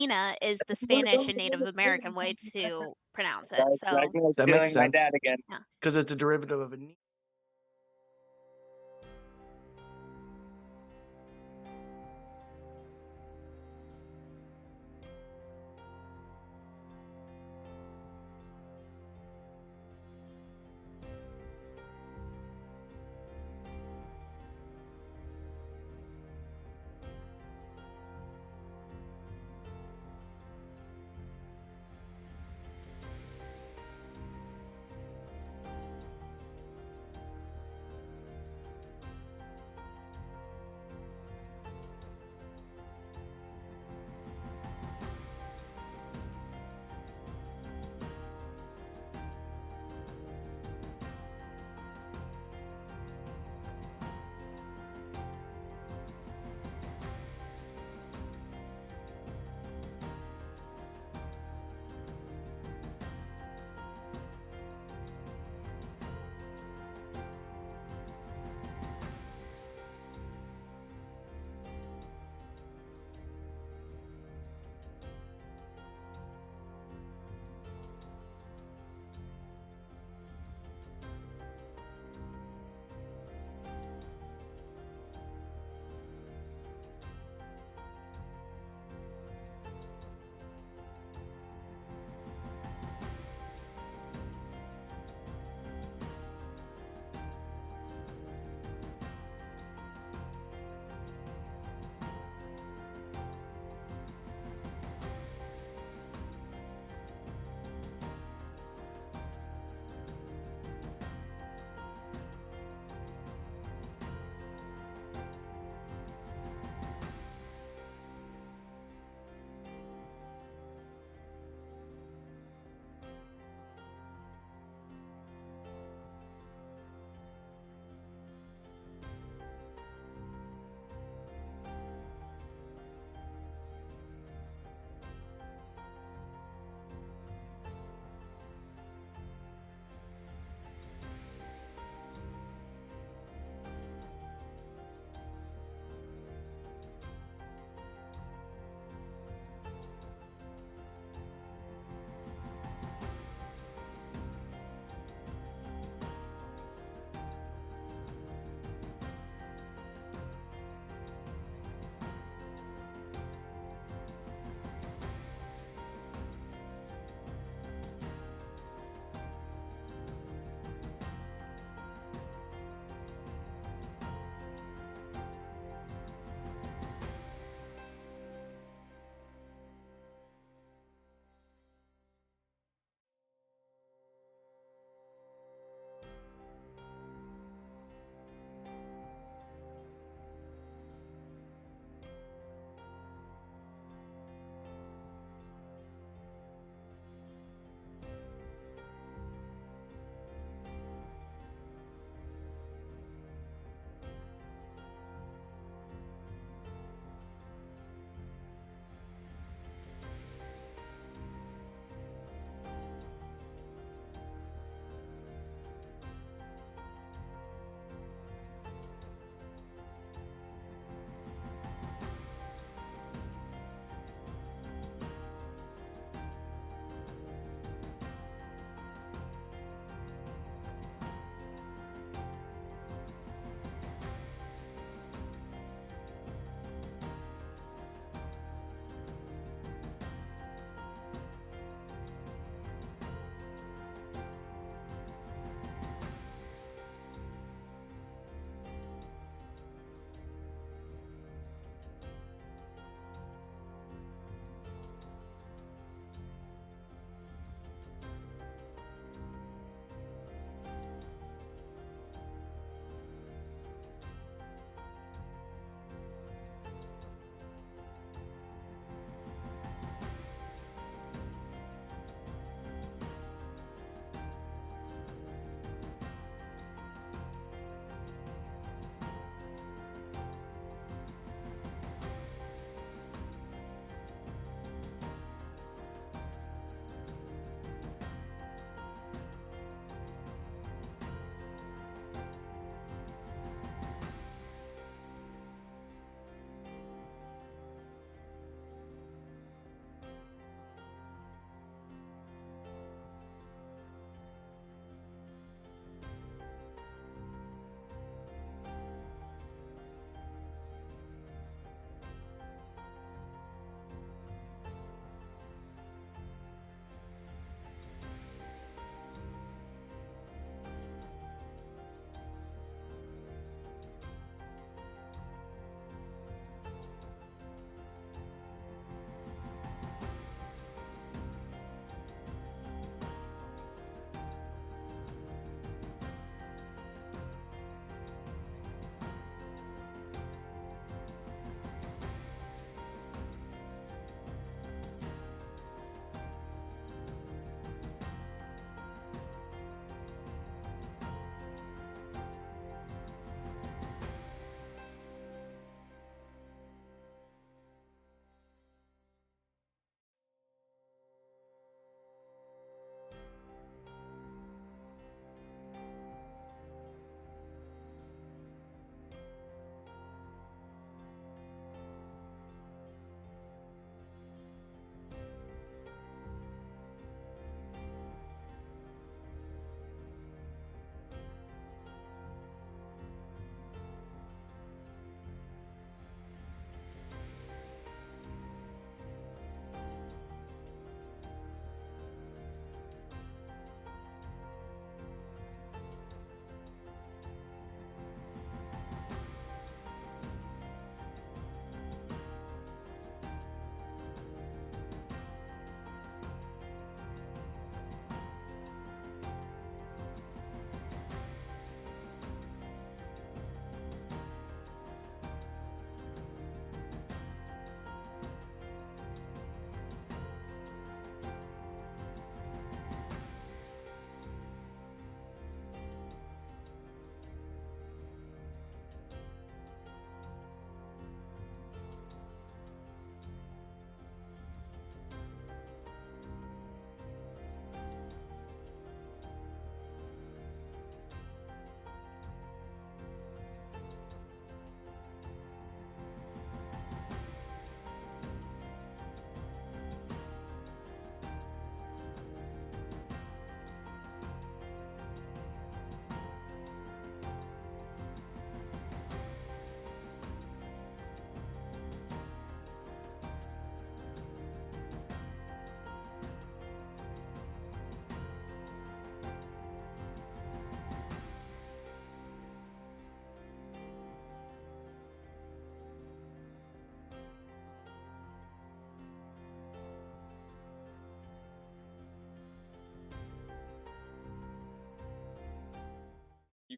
Nina is the Spanish and Native American way to pronounce it, so Dragon is That makes stealing my sense. dad again. yeah. Because it's a derivative of a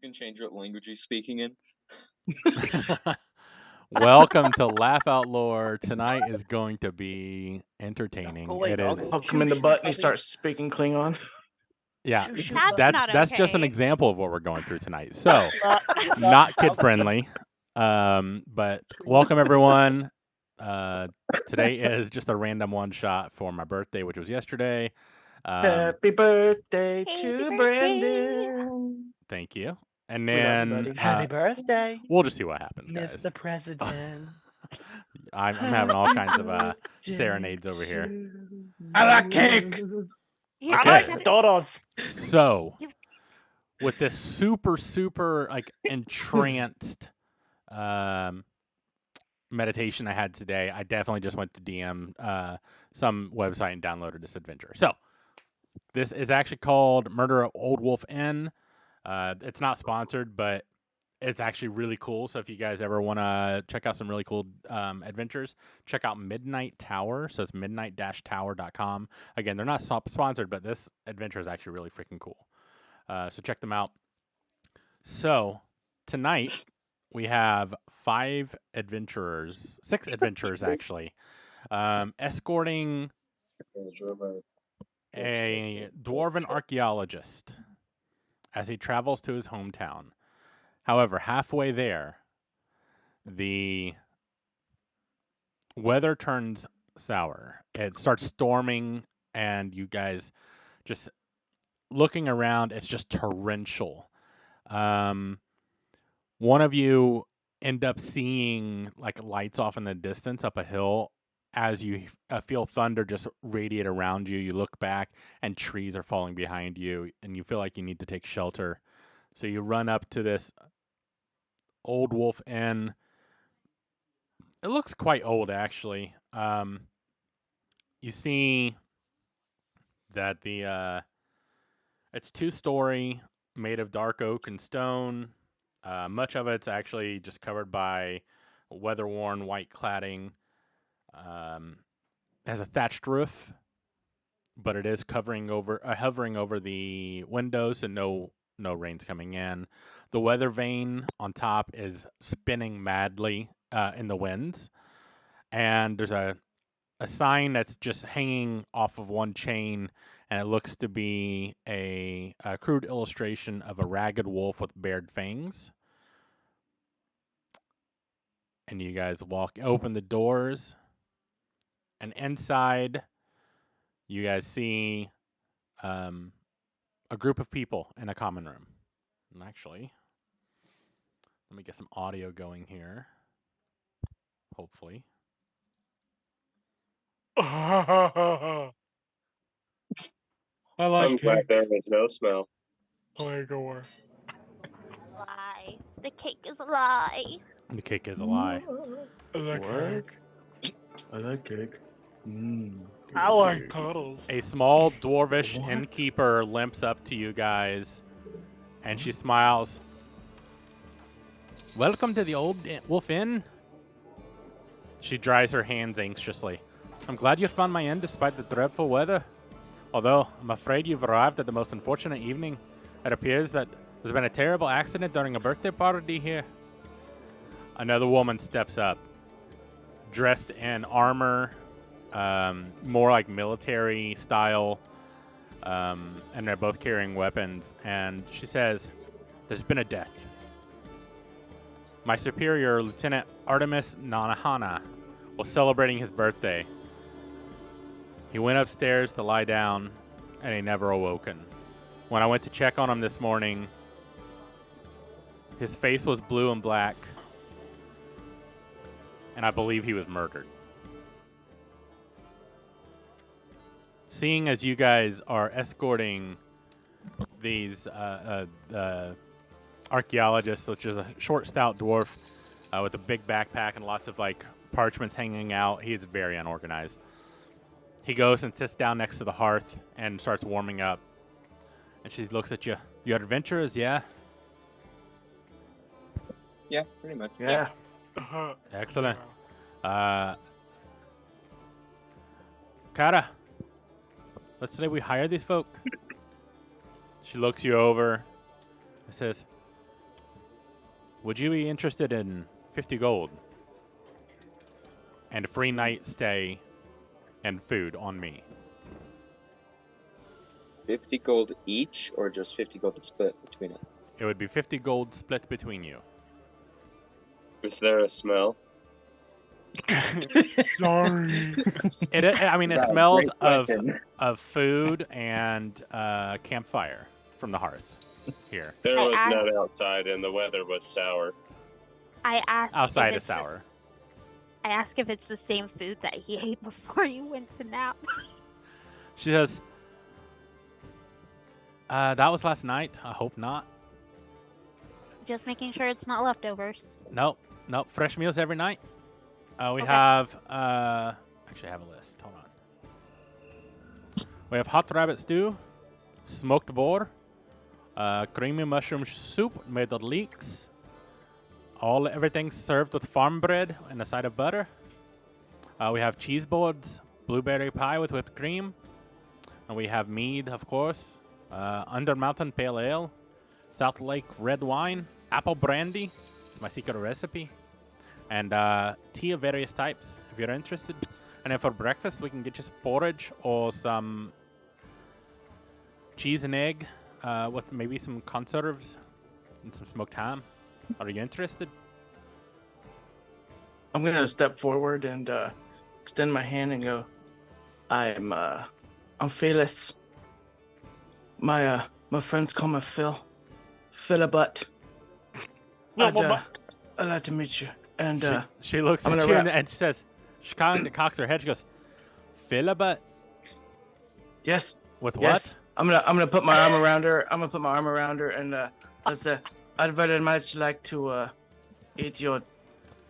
can change what language he's speaking in. Welcome to Laugh Out Lore. Tonight is going to be entertaining. Oh, wait, It I'll is. poke him in the butt and he starts speaking Klingon. Yeah, That's not that's just an okay. example of what we're going through tonight. So, not kid friendly. But welcome everyone. Today is just a random one shot for my birthday, which was yesterday. Happy birthday Happy to birthday. Brandon. Thank you. And We love you, then buddy. Happy birthday, we'll just see what happens, guys. Mr. President. I'm having all kinds of serenades over here. I like cake. You Okay. I gotta- like dodos. So, with this super like entranced meditation I had today, I definitely just went to DM some website and downloaded this adventure. So, this is actually called Murder at Old Wolf Inn. It's not sponsored, but it's actually really cool. So if you guys ever want to check out some really cool adventures, check out Midnight Tower. So it's midnight-tower.com. Again, they're not sponsored, but this adventure is actually really freaking cool. So check them out. So tonight we have 6 adventurers actually, escorting a dwarven archaeologist as he travels to his hometown. However, halfway there, the weather turns sour. It starts storming, and you guys just looking around, it's just torrential. One of you end up seeing like lights off in the distance up a hill. As you feel thunder just radiate around you, you look back and trees are falling behind you, and you feel like you need to take shelter. So you run up to this Old Wolf Inn. It looks quite old, actually. You see that it's 2-story, made of dark oak and stone. Much of it's actually just covered by weather-worn white cladding. Has a thatched roof, but it is hovering over the windows, and no rain's coming in. The weather vane on top is spinning madly in the winds, and there's a sign that's just hanging off of one chain, and it looks to be a crude illustration of a ragged wolf with bared fangs. And you guys open the doors, and inside you guys see a group of people in a common room. And actually, let me get some audio going here. Hopefully. I I'm like glad cake. there was no smell. Igor. Lie. The cake is a lie. The cake is a lie. I like What? cake. I like cake. I like puddles. A small dwarvish innkeeper limps up to you guys, and she smiles. Welcome to the Old Wolf Inn. She dries her hands anxiously. I'm glad you found my inn despite the dreadful weather. Although, I'm afraid you've arrived at the most unfortunate evening. It appears that there's been a terrible accident during a birthday party here. Another woman steps up, dressed in armor, more like military style, and they're both carrying weapons. And she says, there's been a death. My superior, Lieutenant Artemis Nanahana, was celebrating his birthday. He went upstairs to lie down, and he never awoken. When I went to check on him this morning, his face was blue and black, and I believe he was murdered. Seeing as you guys are escorting these archaeologists, which is a short, stout dwarf with a big backpack and lots of like parchments hanging out, he is very unorganized. He goes and sits down next to the hearth and starts warming up. And she looks at you. You adventurers, yeah? Yeah, pretty much. Yeah. Uh-huh. Excellent. Kara, let's say we hire these folk. She looks you over and says, Would you be interested in 50 gold and a free night stay and food on me? 50 gold each, or just 50 gold to split between us? It would be 50 gold split between you. Is there a smell? Sorry. I mean, it Wow, smells great of question. food and campfire from the hearth here. There I was asked- none outside, and the weather was sour. I asked Outside if is it's the sour. I asked if it's the same food that he ate before you went to nap. She says, that was last night. I hope not. Just making sure it's not leftovers. Nope. Fresh meals every night. We Okay. have, actually, I have a list. Hold on. We have hot rabbit stew, smoked boar, creamy mushroom soup made of leeks. Everything served with farm bread and a side of butter. We have cheese boards, blueberry pie with whipped cream. And we have mead, of course. Under Mountain Pale Ale, South Lake red wine, apple brandy. It's my secret recipe. And tea of various types, if you're interested. And then for breakfast, we can get you some porridge or some cheese and egg with maybe some conserves and some smoked ham. Are you interested? I'm gonna step forward and extend my hand and go. I'm Felix. My friends call me Phil. Philabutt. I'd like to meet you. And She looks I'm at gonna you wrap- and she says, she kind of cocks her head. She goes, Philibut? yes, With yes. what? I'm gonna put my arm around her. I'm gonna put my arm around her and I'd very much like to eat your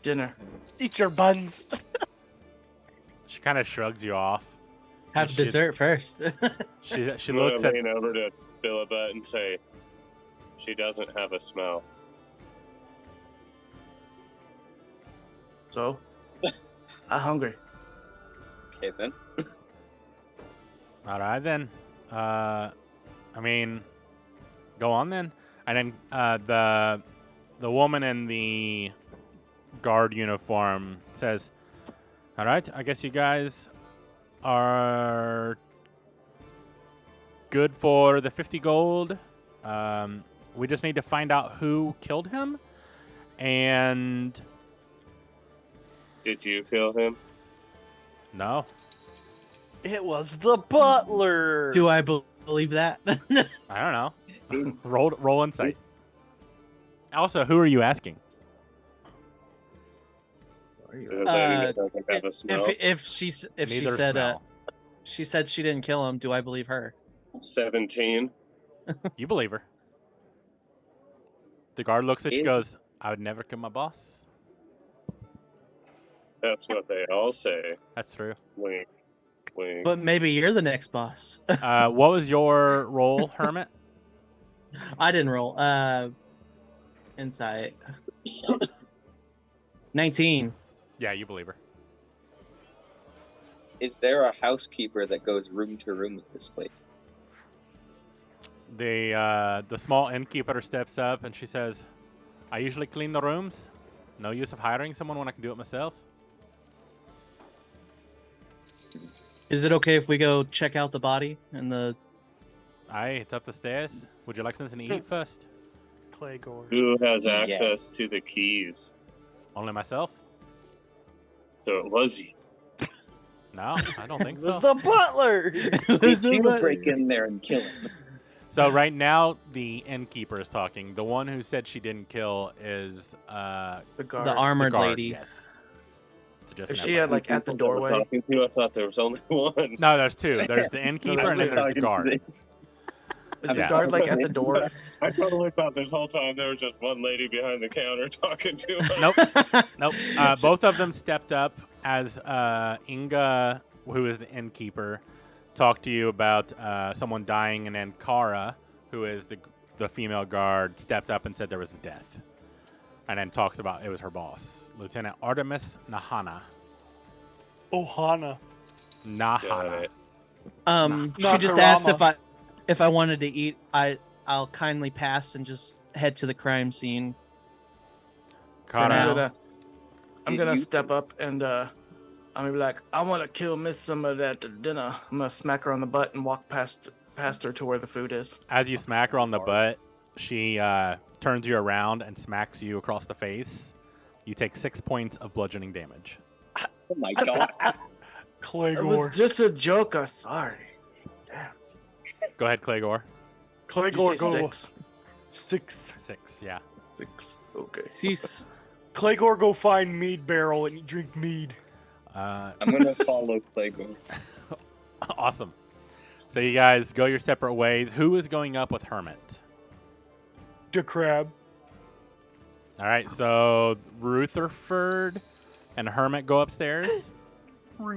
dinner. Eat your buns. She kind of shrugs you off. Have She- dessert first. She I'm gonna looks at lean over to Philibut and say, "She doesn't have a smell." So, I'm hungry. Okay, then. All right then. I mean, go on then. And then the woman in the guard uniform says, "All right, I guess you guys are good for the 50 gold. We just need to find out who killed him, and Did you kill him? no, It was the butler. Do I believe that? I don't know. roll insight. Also, who are you asking? Where are you The at? lady that doesn't have a smell. if she Neither said smell. she said she didn't kill him, do I believe her? 17. You believe her. The guard looks at you, Ew. goes, "I would never kill my boss." That's what they all say. That's true. Wink, wink. But maybe you're the next boss. What was your role, Hermit? I didn't roll. Insight. 19. Yeah, you believe her. Is there a housekeeper that goes room to room with this place? The small innkeeper steps up and she says, "I usually clean the rooms. No use of hiring someone when I can do it myself." Is it okay if we go check out the body and the Aye, it's up the stairs. Would you like something to eat first? Claygore. Who has Yes. access to the keys? Only myself? So it was you. No, I don't think It was so. the butler. Did you break in there and kill him? So right now, the innkeeper is talking. The one who said she didn't kill is The guard. the armored the guard, lady? Yes. It's just Is an she FYI. like at the People that we're doorway? talking to, I thought there was only one. No, there's two. There's the innkeeper and then there's the guard. Is the Yeah. guard like at the door? I totally thought this whole time there was just one lady behind the counter talking to us. Nope. Nope. Both of them stepped up as Inga, who is the innkeeper, talked to you about someone dying, and then Kara, who is the female guard, stepped up and said there was a death. And then talks about it was her boss, Lieutenant Artemis Nahana. Ohana. Got Nahana. it. She just asked Nakarama. if I wanted to eat. I'll kindly pass and just head to the crime scene. Kara. I'm Did gonna you- step up and I'm gonna be like, I want to kill Miss Somebody at the dinner. I'm gonna smack her on the butt and walk past her to where the food is. As you smack her on the butt, she turns you around and smacks you across the face. You take 6 points of bludgeoning damage. Oh my god. It Claygore. was just a joke. I'm sorry. Damn. Go ahead, Claygore. Did you Claygore, say go 6? 6. 6, yeah. 6. Okay. Cease. Claygore, go find mead barrel and drink mead. Uh, I'm gonna follow Claygore. awesome. So you guys go your separate ways. Who is going up with Hermit? The crab. All right, so Rutherford and Hermit go upstairs.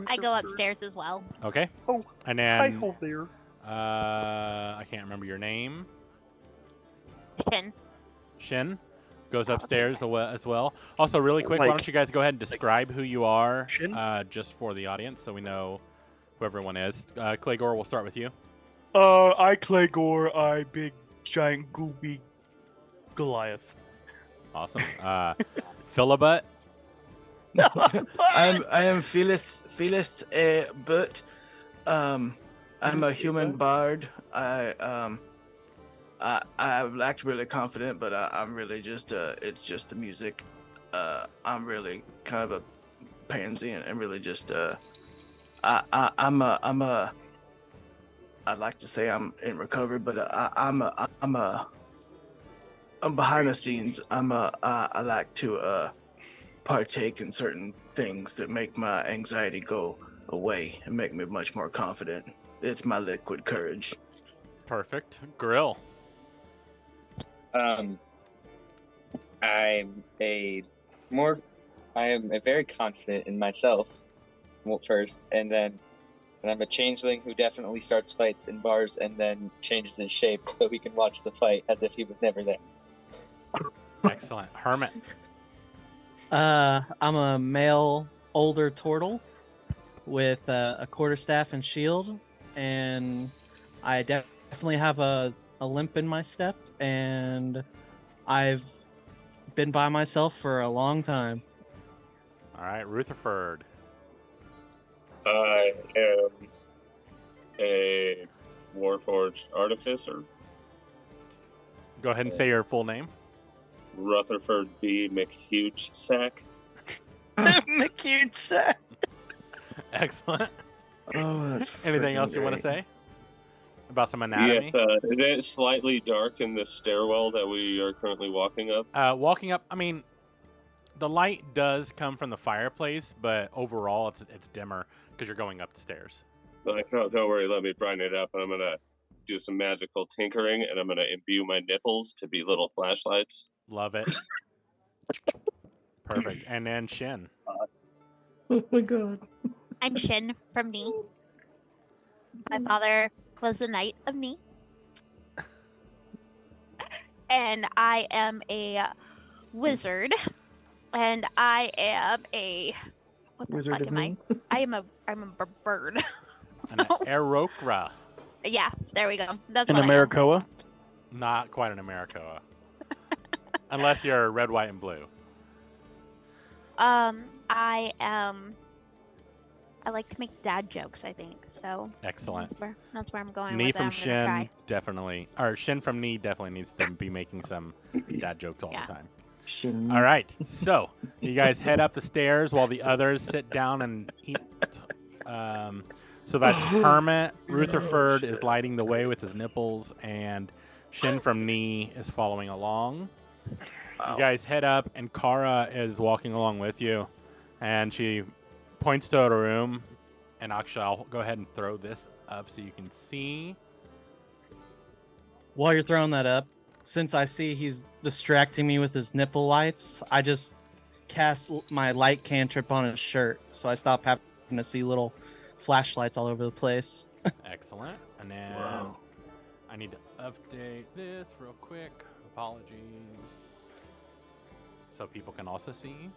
I go upstairs as well. Okay. Oh, And Hi, then ho there. I can't remember your name. Shin. Shin goes upstairs as well. Also, really quick, why Like- don't you guys go ahead and describe who you are, Shin? just for the audience, so we know who everyone is. Claygore, we'll start with you. I Claygore, I big giant goopy Goliath. Awesome. Philibut. I am Felix Burt. I'm a human bard. I act really confident, but I'm really just it's just the music. I'm really kind of a pansy and really just I'm I'd like to say I'm in recovery, but I'm behind the scenes. I like to partake in certain things that make my anxiety go away and make me much more confident. It's my liquid courage. Perfect. Grill. I am very confident in myself. Well, first, and I'm a changeling who definitely starts fights in bars and then changes his shape so he can watch the fight as if he was never there. Excellent. Hermit. I'm a male, older turtle with a quarterstaff and shield, and I definitely have a limp in my step, and I've been by myself for a long time. All right, Rutherford. I am a Warforged Artificer, Go ahead and say your full name. Rutherford B. McHuge Sack. McCute sack. Excellent. Oh, that's Anything freaking else you want to great. say about some anatomy? Yes, it is slightly dark in this stairwell that we are currently walking up. Walking up, I mean, the light does come from the fireplace, but overall it's dimmer because you're going up the stairs. Like, oh, don't worry, let me brighten it up. I'm gonna do some magical tinkering, and I'm gonna imbue my nipples to be little flashlights. Love it. Perfect. And then Shin. Oh my god. I'm Shin from Ni. My father was a knight of Ni. And I am a wizard. And I am a what the Wizard fuck of am I? Ni? I'm a bird. An Arokra. Yeah, there we go. That's In what I am. Americoa. Not quite an Americoa. Unless you're red, white, and blue. I am. I like to make dad jokes. I think so. Excellent. That's where I'm going. Knee with it. from I'm gonna try. Shin definitely, or Shin from Knee definitely needs to be making some dad jokes all Yeah. the time. Shin. All right, so you guys head up the stairs while the others sit down and eat. So that's Hermit. Rutherford is lighting the way with his nipples, and Shin from Knee is following along. You guys head up, and Kara is walking along with you, and she points to a room. And actually, I'll go ahead and throw this up so you can see. While you're throwing that up, since I see he's distracting me with his nipple lights, I just cast my light cantrip on his shirt, so I stop having to see little flashlights all over the place. Excellent. And then Wow. I need to update this real quick. Apologies. So people can also see.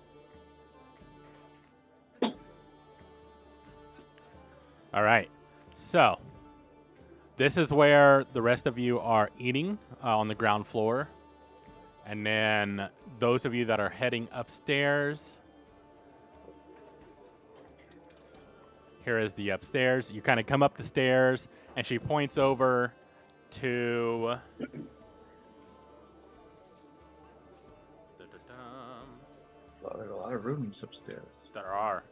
All right. So this is where the rest of you are eating on the ground floor. And then those of you that are heading upstairs, here is the upstairs. You kind of come up the stairs, and she points over to... Oh, there are a lot of rooms upstairs. There are.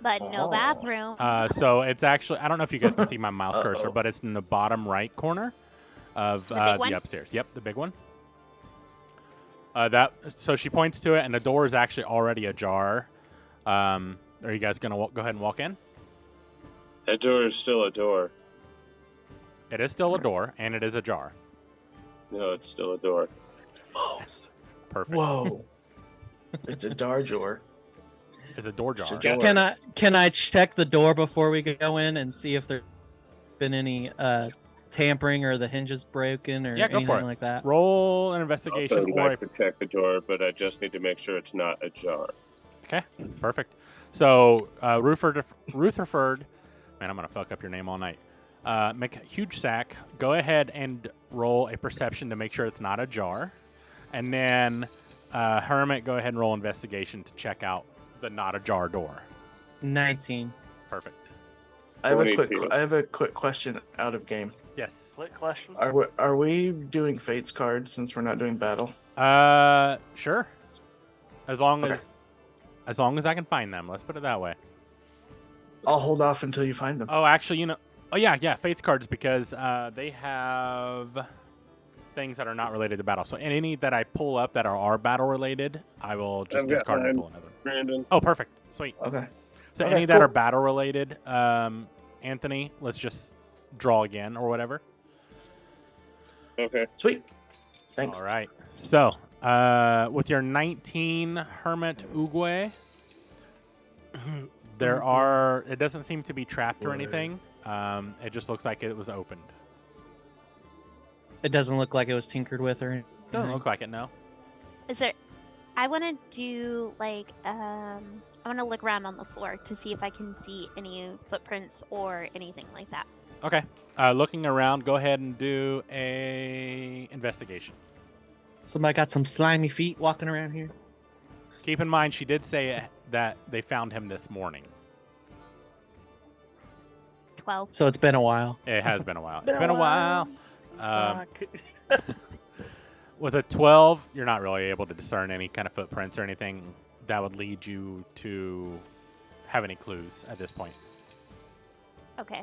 But no Oh. bathroom. So it's actually, I don't know if you guys can see my mouse cursor, Uh-oh. but it's in the bottom right corner of The big one? the upstairs. Yep, the big one. So she points to it, and the door is actually already ajar. Are you guys going to go ahead and walk in? That door is still a door. It is still a door, and it is ajar. No, it's still a door. Perfect. Whoa. It's a Darjor. It's a door jar. It's a door. Can I check the door before we go in and see if there's been any tampering or the hinges broken or Yeah, go anything for it. like that? Roll an Also, investigation I'd or like to check the door, but I just need to make sure it's not ajar. Okay, perfect. So, Rutherford, man, I'm going to fuck up your name all night. Make a huge sack. Go ahead and roll a perception to make sure it's not ajar. And then, Hermit, go ahead and roll investigation to check out the not ajar door. 19. Perfect. I have 22. a quick question out of game. Yes. Split question. Are we doing Fates cards since we're not doing battle? Sure. As long Okay. as I can find them. Let's put it that way. I'll hold off until you find them. Oh, actually, oh yeah, Fates cards because they have things that are not related to battle. So any that I pull up that are battle related, I will just I've got discard and mine. pull another. Brandon. Oh, perfect. Sweet. Okay. So Okay, any that cool. are battle related, Anthony, let's just draw again or whatever. Okay. Sweet. Thanks. All right. So with your 19 Hermit Uguay, it doesn't seem to be trapped or anything. It just looks like it was opened. It doesn't look like it was tinkered with or anything. Doesn't look like it, no. Is there? I want to do like I want to look around on the floor to see if I can see any footprints or anything like that. Okay. Looking around, go ahead and do a investigation. Somebody got some slimy feet walking around here. Keep in mind, she did say that they found him this morning. 12. So it's been a while. It has been a while. It's been a while. Fuck. With a 12, you're not really able to discern any kind of footprints or anything that would lead you to have any clues at this point. Okay.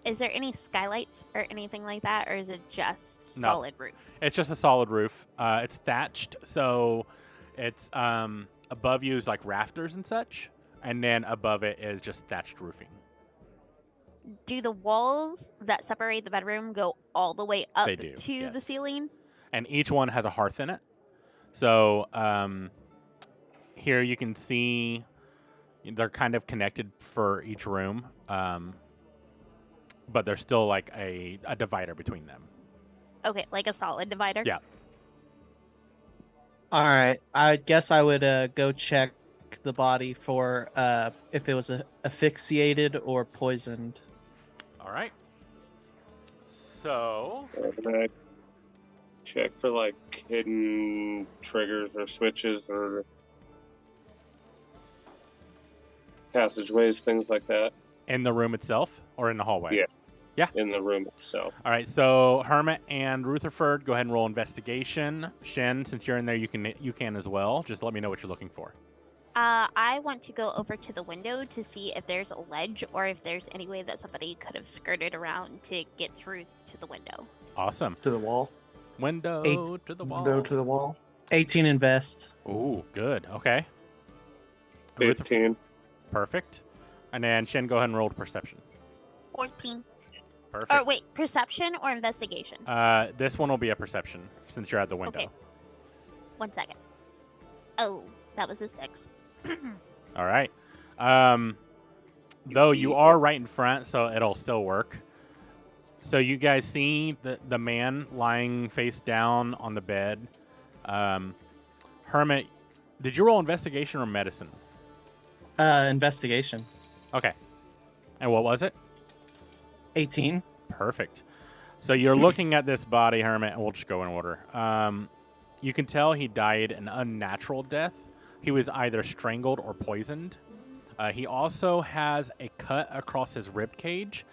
Is there any skylights or anything like that, or is it just No. solid roof? It's just a solid roof. It's thatched, so it's above you is like rafters and such, and then above it is just thatched roofing. Do the walls that separate the bedroom go all the way up They do, to the yes. ceiling? And each one has a hearth in it. So here you can see they're kind of connected for each room, but there's still like a divider between them. Okay, like a solid divider? Yeah. All right. I guess I would go check the body for if it was asphyxiated or poisoned. All right. So Can I check for like hidden triggers or switches or passageways, things like that? in the room itself or in the hallway? Yes. Yeah. In the room itself. All right, so Hermit and Rutherford, go ahead and roll investigation. Shen, since you're in there, you can as well. Just let me know what you're looking for. I want to go over to the window to see if there's a ledge or if there's any way that somebody could have skirted around to get through to the window. Awesome. To the wall. Window Eight. to the wall. Window to the wall. 18 invest. Ooh, good. Okay. Rutherford, 15. perfect. And then Shen, go ahead and roll perception. 14. Perfect. Or wait, perception or investigation? This one will be a perception since you're at the window. Okay. 1 second. Oh, that was a 6. All right. Though you are right in front, so it'll still work. So you guys see the man lying face down on the bed. Hermit, did you roll investigation or medicine? Investigation. Okay. And what was it? 18. Perfect. So you're looking at this body, Hermit, and we'll just go in order. You can tell he died an unnatural death. He was either strangled or poisoned. He also has a cut across his rib cage,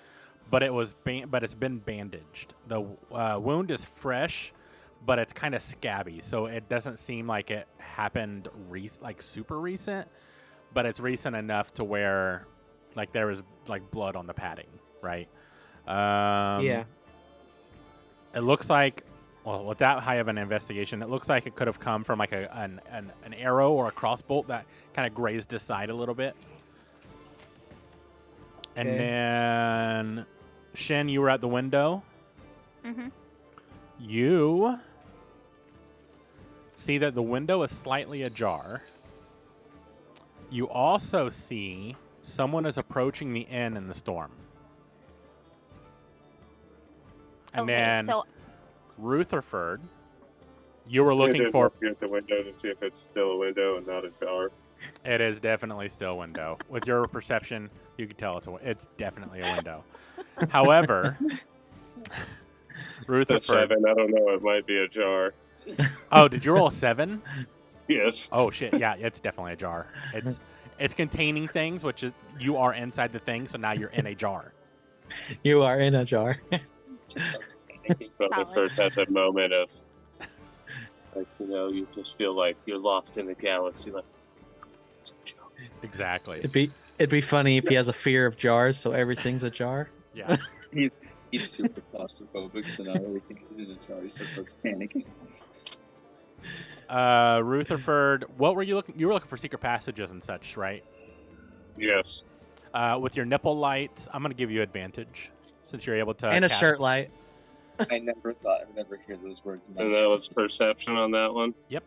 but it's been bandaged. The wound is fresh, but it's kind of scabby, so it doesn't seem like it happened super recent, but it's recent enough to where like there was like blood on the padding, right? Yeah. It looks like, well, with that high of an investigation, it looks like it could have come from like an arrow or a crossbolt that kind of grazed his side a little bit. And Okay. then, Shen, you were at the window. Mm-hmm. You see that the window is slightly ajar. You also see someone is approaching the inn in the storm. And Okay, then so Rutherford, you were I looking did for. look at the window to see if it's still a window and not a jar. It is definitely still a window. With your perception, you can tell it's definitely a window. However, The Rutherford. 7, I don't know, it might be a jar. Oh, did you roll a 7? Yes. Oh shit! Yeah, it's definitely a jar. It's containing things, which is you are inside the thing, so now you're in a jar. You are in a jar. Just starts panicking. Rutherford had that moment of, like, you just feel like you're lost in the galaxy. Like, it's a joke. Exactly. It'd be funny if he has a fear of jars, so everything's a jar. Yeah. He's super claustrophobic, so now he thinks he's in a jar. He just starts panicking. Rutherford, what were you looking? You were looking for secret passages and such, right? Yes. With your nipple lights, I'm gonna give you advantage since you're able to. And a cast- shirt light. I never thought I'd never hear those words And mentioned. that was perception on that one. Yep.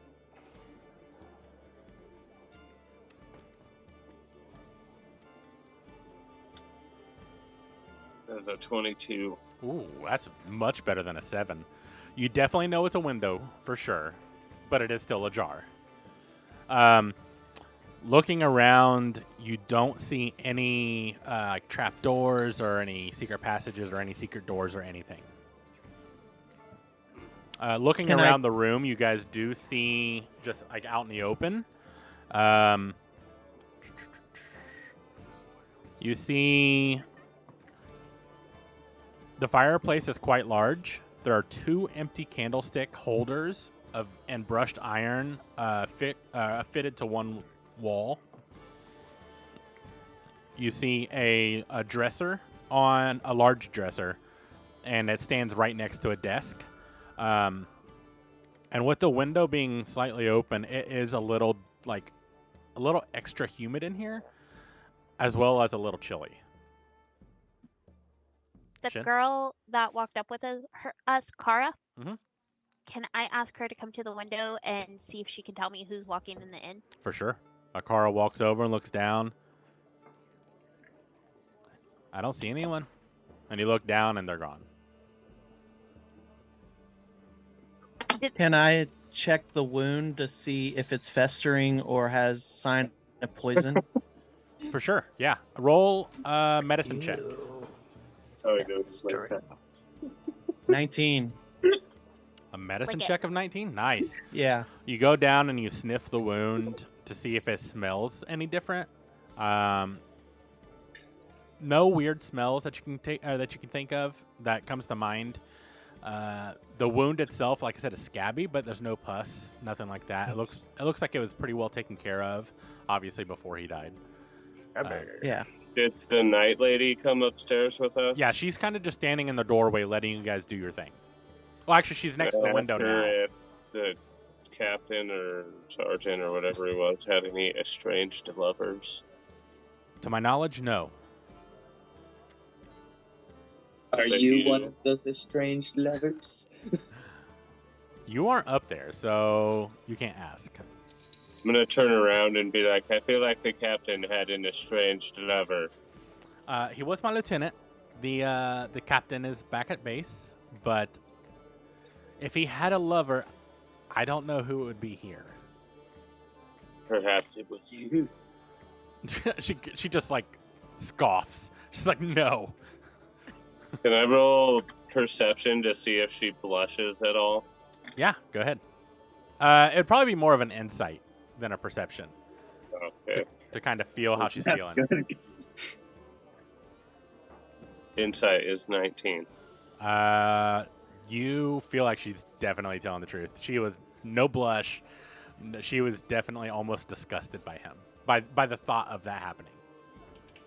That's a 22. Ooh, that's much better than a 7. You definitely know it's a window for sure, but it is still a jar. Looking around, you don't see any trap doors or any secret passages or any secret doors or anything. Looking Can I- around the room, you guys do see just like out in the open. You see the fireplace is quite large. There are 2 empty candlestick holders and brushed iron fitted to one wall. You see a dresser on a large dresser, and it stands right next to a desk. And with the window being slightly open, it is a little extra humid in here, as well as a little chilly. the Shin? girl that walked up with us, Kara. Mhm. Can I ask her to come to the window and see if she can tell me who's walking in the inn? For sure. Akara walks over and looks down. I don't see anyone. And you look down and they're gone. Can I check the wound to see if it's festering or has sign of poison? For sure. Yeah. Roll a medicine check. Oh, he knows like that. 19. A medicine Like it. check of 19? Nice. Yeah. You go down and you sniff the wound to see if it smells any different. No weird smells that you can think of that comes to mind. The wound itself, like I said, is scabby, but there's no pus, nothing like that. It looks like it was pretty well taken care of, obviously before he died. Yeah. Did the night lady come upstairs with us? Yeah, she's kind of just standing in the doorway, letting you guys do your thing. Well, actually, she's next to the window Asked her now. if the captain or sergeant or whatever he was had any estranged lovers. To my knowledge, no. Are So you you- one of those estranged lovers? You aren't up there, so you can't ask. I'm gonna turn around and be like, I feel like the captain had an estranged lover. He was my lieutenant. The captain is back at base, but if he had a lover, I don't know who it would be here. Perhaps it was you. she just like scoffs. She's like, no. Can I roll perception to see if she blushes at all? Yeah, go ahead. It'd probably be more of an insight than a perception Okay. to kind of feel how she's That's feeling. good. Insight is 19. You feel like she's definitely telling the truth. She was no blush. She was definitely almost disgusted by him, by the thought of that happening.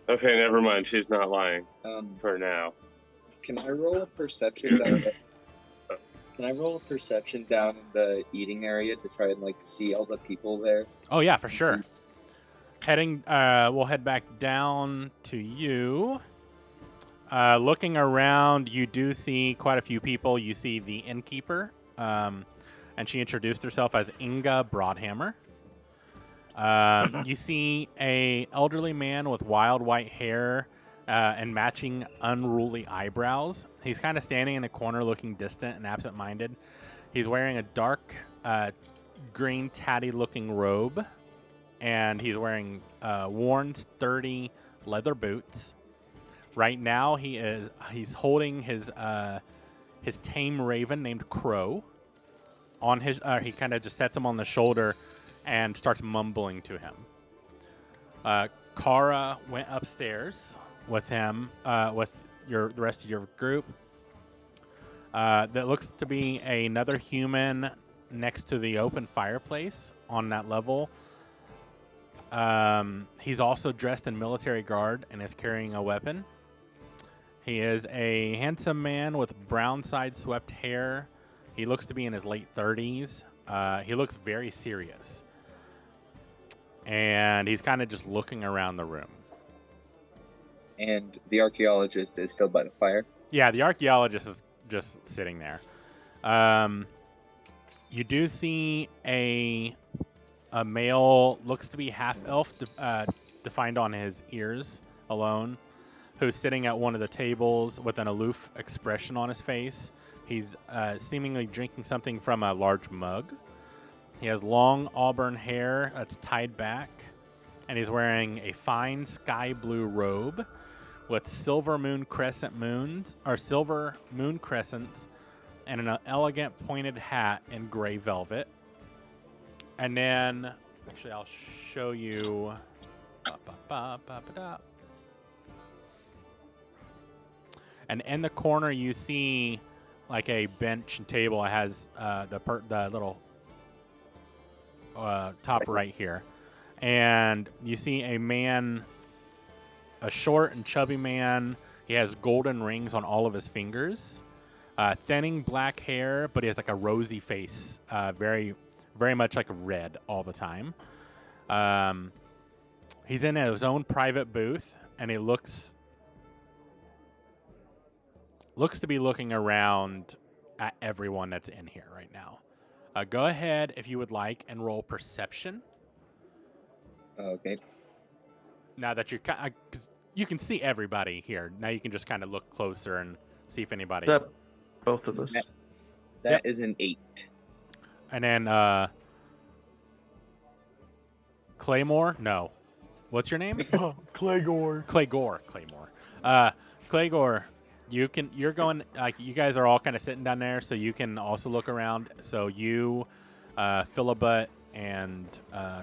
Okay, never mind. She's not lying For for now. can I roll a perception down? Can I roll a perception down in the eating area to try and like see all the people there? Oh yeah, for sure. Heading, we'll head back down to you. Looking around, you do see quite a few people. You see the innkeeper, and she introduced herself as Inga Broadhammer. You see a elderly man with wild white hair and matching unruly eyebrows. He's kind of standing in a corner looking distant and absent-minded. He's wearing a dark green tatty-looking robe, and he's wearing worn, sturdy leather boots. Right now, he's holding his tame raven named Crow. On his, he kind of just sets him on the shoulder and starts mumbling to him. Kara went upstairs with him, with the rest of your group. That looks to be another human next to the open fireplace on that level. He's also dressed in military garb and is carrying a weapon. He is a handsome man with brown side-swept hair. He looks to be in his late 30s. He looks very serious. And he's kind of just looking around the room. And the archaeologist is still by the fire. Yeah, the archaeologist is just sitting there. You do see a male, looks to be half-elf, defined on his ears alone, who's sitting at one of the tables with an aloof expression on his face. He's seemingly drinking something from a large mug. He has long auburn hair that's tied back, and he's wearing a fine sky blue robe with silver moon crescents, and an elegant pointed hat in gray velvet. And then, actually, I'll show you. And in the corner, you see like a bench and table. It has the little top right here. And you see a man, a short and chubby man. He has golden rings on all of his fingers. Thinning black hair, but he has like a rosy face. Very, very much like red all the time. He's in his own private booth, and he looks to be looking around at everyone that's in here right now. Go ahead, if you would like, and roll perception. Okay. Now that you're, 'cause you can see everybody here. Now you can just kind of look closer and see if anybody. Is that both of us? That is an 8. And then Claymore? No. What's your name? Oh, Claygor. Claymore. Claygor, you're going, like, you guys are all kind of sitting down there, so you can also look around. So you, Philibut, and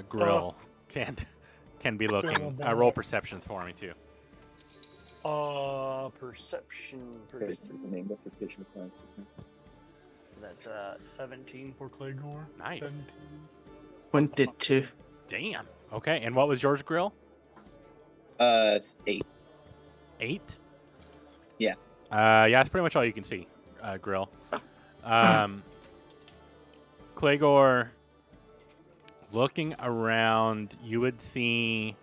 Grill can be looking. Roll perceptions for me too. Perception. This is a name replication of my system. That's 17 for Claygor. Nice. 22. Damn. Okay, and what was yours, Grill? 8. 8? Yeah. Yeah, that's pretty much all you can see, Grill. Claygor, looking around, you would see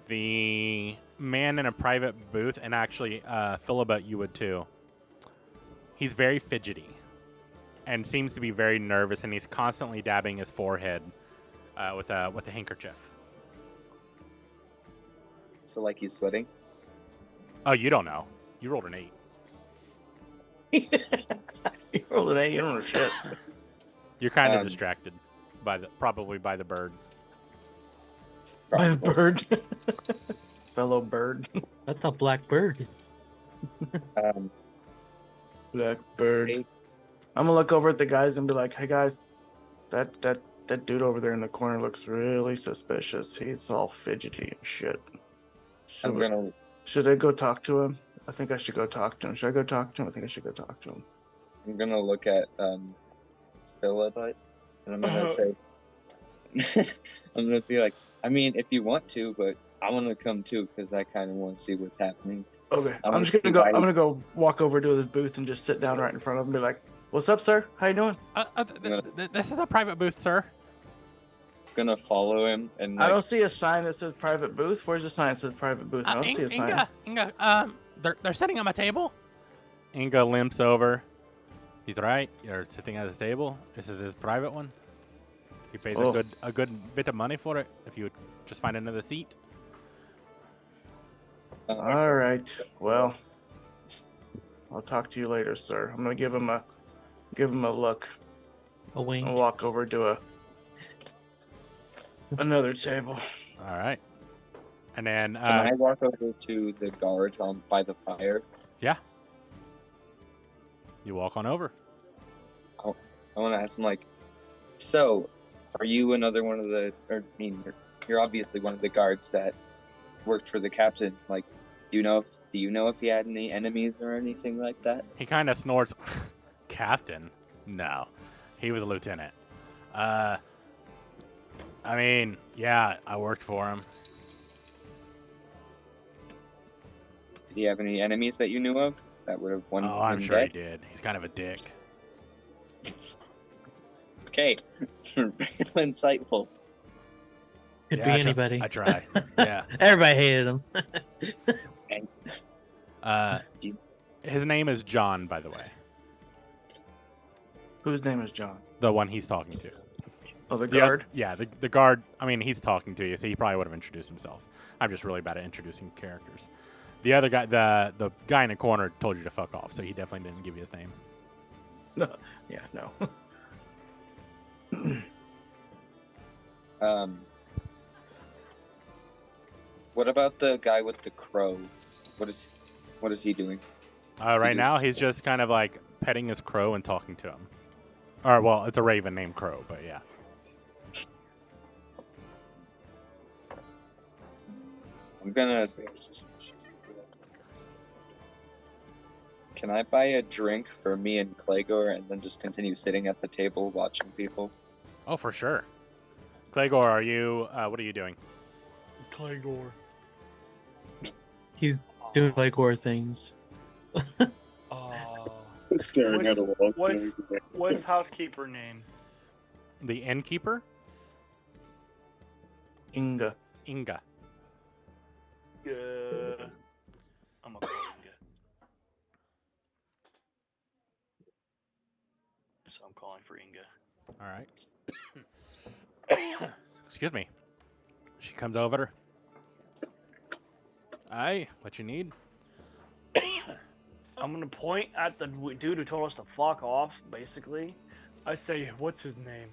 the man in a private booth, and actually, Philibut, you would too. He's very fidgety and seems to be very nervous, and he's constantly dabbing his forehead with a handkerchief. So like he's sweating. Oh, you don't know. You rolled an 8. You rolled an 8, you don't know shit. You're kind of distracted probably by the bird. By the bird. Fellow bird. That's a black bird. Blackbird. Hey. I'm gonna look over at the guys and be like, "Hey guys, that dude over there in the corner looks really suspicious. He's all fidgety and shit. Should I go talk to him? I think I should go talk to him. Should I go talk to him? I think I should go talk to him. I'm gonna look at Philibut, and I'm gonna say, I'm gonna be like, I mean, if you want to, but I want to come too because I kind of want to see what's happening. Okay, I I'm wanna just gonna see go. why I'm he- gonna go walk over to his booth and just sit down right in front of him and be like, "What's up, sir? How you doing?" This is a private booth, sir. Gonna follow him and I like, don't see a sign that says private booth. Where's the sign that says private booth? I don't see a sign. Inga, they're sitting on my table. Inga limps over. He's right. You're sitting at his table. This is his private one. He pays Oh. a good bit of money for it. If you would just find another seat. All right. Well, I'll talk to you later, sir. I'm gonna give him a look. A wink. I'll walk over to another table. All right. And then, can I walk over to the guard by the fire? yeah, you walk on over. I want to ask him like, so, are you another one of the? Or I mean, you're obviously one of the guards that worked for the captain. Like, do you know if he had any enemies or anything like that? He kind of snorts. Captain? No, he was a lieutenant. I mean, yeah, I worked for him. Did he have any enemies that you knew of that would have won? Oh, I'm him sure he dead? did. He's kind of a dick. Okay, very insightful. Could Yeah, be I try- anybody. I try. Yeah. Everybody hated him. His name is John, by the way. Whose name is John? The one he's talking to. Oh, the guard. Yeah, the guard. I mean, he's talking to you, so he probably would have introduced himself. I'm just really bad at introducing characters. The other guy, the guy in the corner, told you to fuck off, so he definitely didn't give you his name. No. Yeah. No. What about the guy with the crow? What is he doing? Right now, just- he's just kind of like petting his crow and talking to him. Or, well, it's a raven named Crow, but yeah. I'm gonna. Can I buy a drink for me and Clegor and then just continue sitting at the table watching people? Oh, for sure. Clegor, are you? What are you doing? Clegor. He's doing like gore things. Staring at a wall. What's housekeeper name? The innkeeper, Inga. Inga. I'm gonna call Inga. So I'm calling for Inga. All right. Excuse me. She comes over. Aye, what you need? I'm gonna point at the dude who told us to fuck off, basically. I say, what's his name?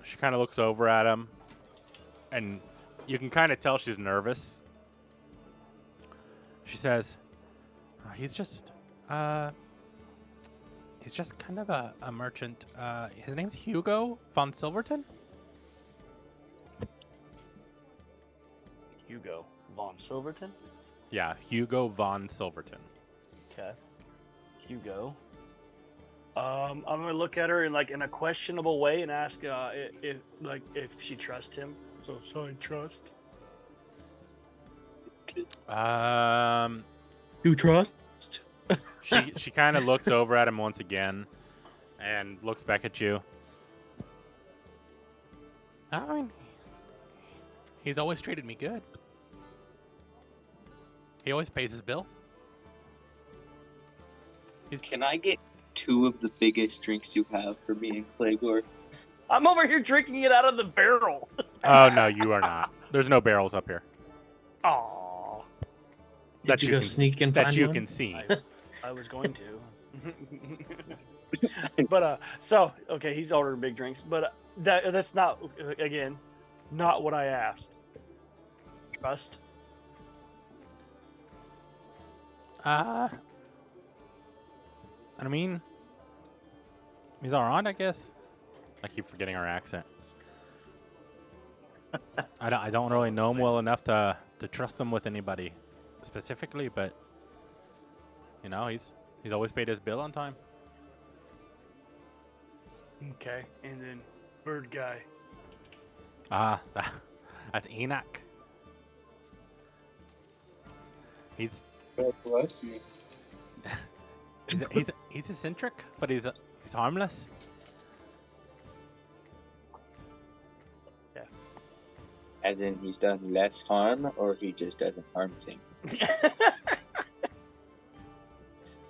She kind of looks over at him, and you can kind of tell she's nervous. She says, he's just kind of a merchant. His name's Hugo von Silverton. Hugo von Silverton. Yeah, Hugo von Silverton. Okay. Hugo. I'm gonna look at her in a questionable way and ask if she trusts him. So sign trust. You trust? She kind of looks over at him once again, and looks back at you. I mean, he's always treated me good. He always pays his bill. Can I get 2 of the biggest drinks you have for me and Clegor? I'm over here drinking it out of the barrel. Oh no, you are not. There's no barrels up here Aww. that Did you go can sneak and that find you one? can see. I was going to. But so okay, he's ordering big drinks, but that's not again, not what I asked. Trust. I mean, he's alright, I guess. I keep forgetting our accent. I don't really know him well enough to trust him with anybody specifically, but you know, he's always paid his bill on time. Okay, and then bird guy. That's Enoch. He's God bless you. he's eccentric, but he's harmless. As in, he's done less harm, or he just doesn't harm things.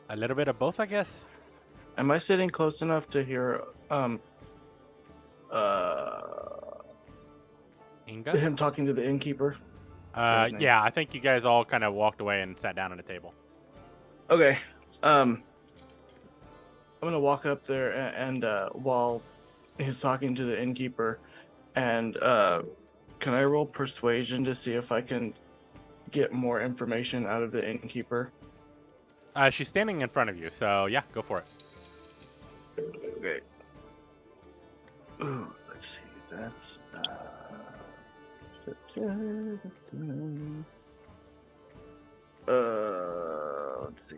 A little bit of both, I guess. Am I sitting close enough to hear Inga? him talking to the innkeeper? his name. Yeah, I think you guys all kind of walked away and sat down at a table. Okay. I'm gonna walk up there and while he's talking to the innkeeper, and can I roll persuasion to see if I can get more information out of the innkeeper? She's standing in front of you, so yeah, go for it. Okay. Ooh, let's see. That's let's see.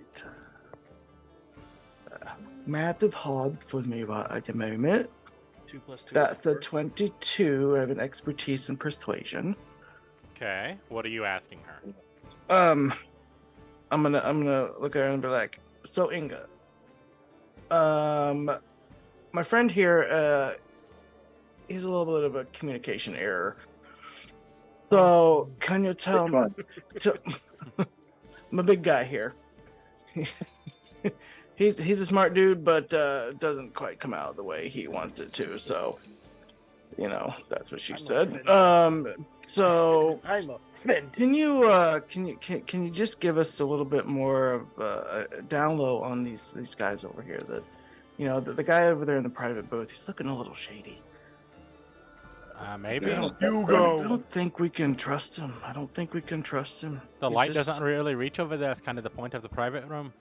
Math is hard for me right at the moment. 2 + 2. That's a 22. I have an expertise in persuasion. Okay, what are you asking her? I'm gonna look at her and be like, so Inga, my friend here, he's a little bit of a communication error. So can you tell me? I'm a big guy here. He's a smart dude, but doesn't quite come out the way he wants it to. So, you know, that's what she I'm said. offended. So I'm offended. can you just give us a little bit more of a down low on these guys over here? That, you know, the guy over there in the private booth, he's looking a little shady. Maybe. I You don't go. think we can trust him. The He's light just- doesn't really reach over there. That's kind of the point of the private room.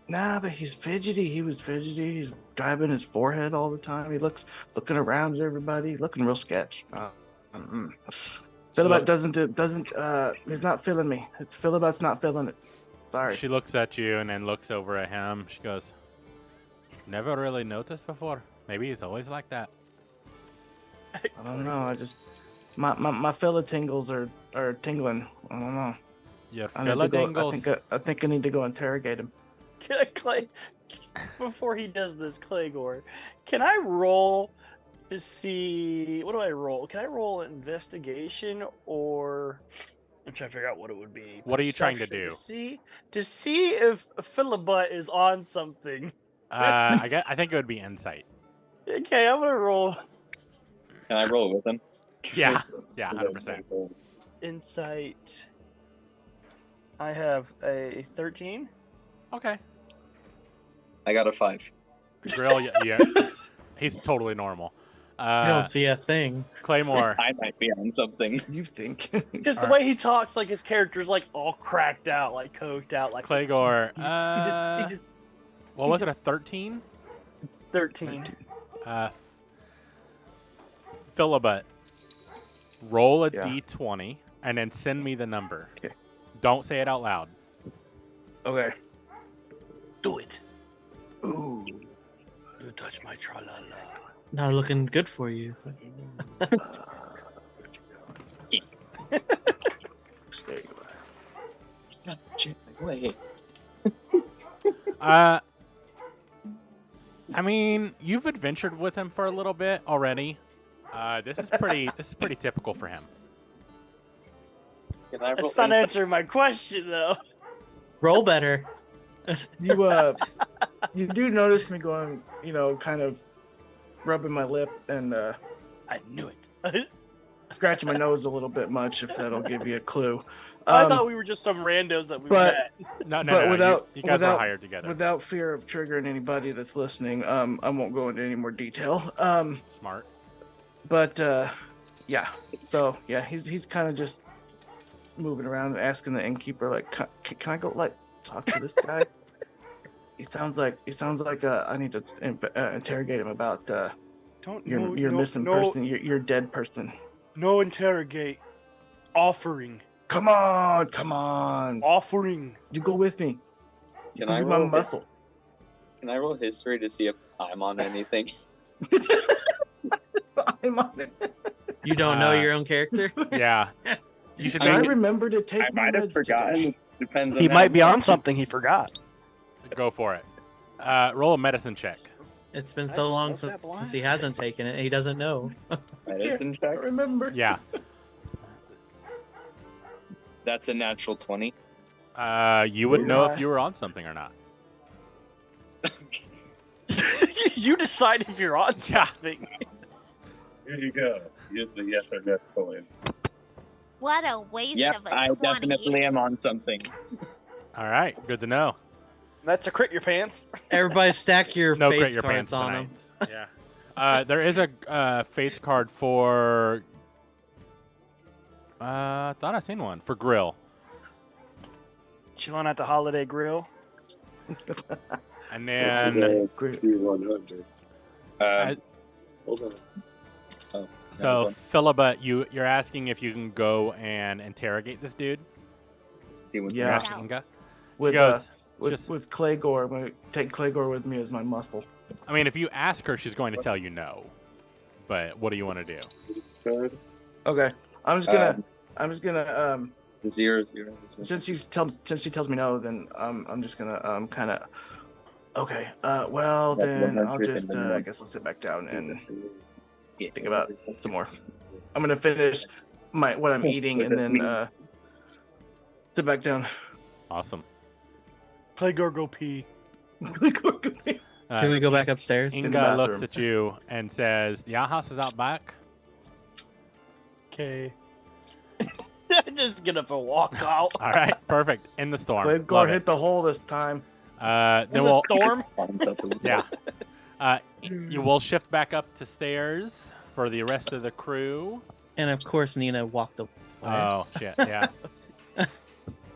Nah, but he's fidgety. He was fidgety. He's driving his forehead all the time. He looking around at everybody, looking real sketch. Philibut doesn't. He's not feeling me. Philibut's not feeling it. Sorry. She looks at you and then looks over at him. She goes, "Never really noticed before. Maybe he's always like that." I don't know. I just my fella tingles are tingling. I don't know. Your I need fella to go- dingles. I think I need to go interrogate him. Can I Clay? Before he does this, Claygore, can I roll to see? What do I roll? Can I roll investigation, or I'm trying to figure out what it would be. What are you trying to Perception, do? To see if Philibut is on something. I think it would be insight. Okay, I'm gonna roll Can I roll with him? Yeah, yeah, 100%. insight. I have a 13. Okay. I got a 5. Grill, yeah, he's totally normal. I don't see a thing. Claymore, I might be on something. You think? Because the Alright. way he talks, like his character's like all cracked out, like coked out, like Claygore. he just What was it? A 13? 13. Philibut, roll a Yeah. d20 and then send me the number. Okay. Don't say it out loud. Okay. Do it. Ooh. You touch my tra-la-la. Not looking good for you. There you are. Wait. I mean, you've adventured with him for a little bit already. This is pretty typical for him. Can I roll? That's not answering my question though. Roll better. You do notice me going, you know, kind of rubbing my lip and I knew it. scratching my nose a little bit much, if that'll give you a clue. I thought we were just some randos that we but- met. No, But you without- guys were without- hired together. Without fear of triggering anybody that's listening, I won't go into any more detail. Smart. But yeah. So yeah, he's kind of just moving around and asking the innkeeper, like, can I go, like, talk to this guy. He sounds like I need to interrogate him about Don't your missing person, your dead person. No interrogate. Offering. Come on. Offering. You go with me. Can You I be my roll? muscle. Can I roll history to see if I'm on anything? I'm on it. You don't know Uh, your own character? Yeah. You should Did I make remember to take I my might have meds today? forgotten. Depends on He how might be on much. something he forgot. go for it. Roll a medicine check. It's been I so long smoked that blind. since he hasn't taken it. He doesn't know. Medicine I check. remember. Yeah. That's a natural 20. You would know if Yeah. you were on something or not. You decide if you're on Yeah. something. Here you go. Use the yes or no coin. What a waste Yep, of a I 20. definitely am on something. All right. Good to know. That's a crit your pants. Everybody stack your No fates crit your cards pants on tonight. them. Yeah. There is a fates card for. I thought I seen one for Grill. Chilling at the Holiday Grill. And then Great. 100. Hold on. Oh, so one. Philippa, you're asking if you can go and interrogate this dude. See what's You're Yeah. asking Inga. She With goes. with just- with Claygore, I'm gonna take Claygore with me as my muscle. I mean, if you ask her, she's going to tell you no. But what do you want to do? Good. Okay, I'm just gonna 0, 0, 0. since she tells me no, then I'm just gonna kind of okay. Well That's then I'll 100 just and then I guess I'll sit back down and Yeah. think about it some more. I'm gonna finish what I'm eating and then sit back down. Awesome. Play go pee. Can we go back upstairs? In the Inga looks bathroom. at you and says, "The outhouse is out back." Okay. Just get up and walk out. All right, perfect. In the storm. Claygore Love hit it. the hole this time. Then In the we'll storm. yeah. You will shift back up to stairs for the rest of the crew. And of course, Nina walked away. Oh shit! Yeah.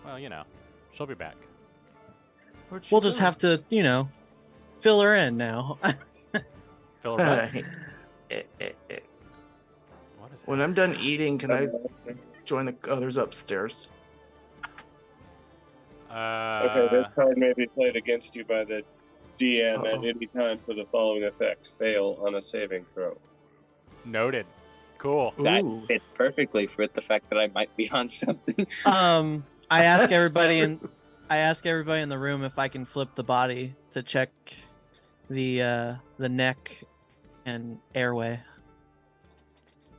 Well, she'll be back. We'll just have to, fill her in now. Fill her back. Eh. What is it? When I'm done eating, can I join the others upstairs? Okay, this card may be played against you by the DM at Uh-oh. any time for the following effect. Fail on a saving throw. Noted. Cool. That Ooh. fits perfectly with the fact that I might be on something. I ask everybody in the room if I can flip the body to check the neck and airway.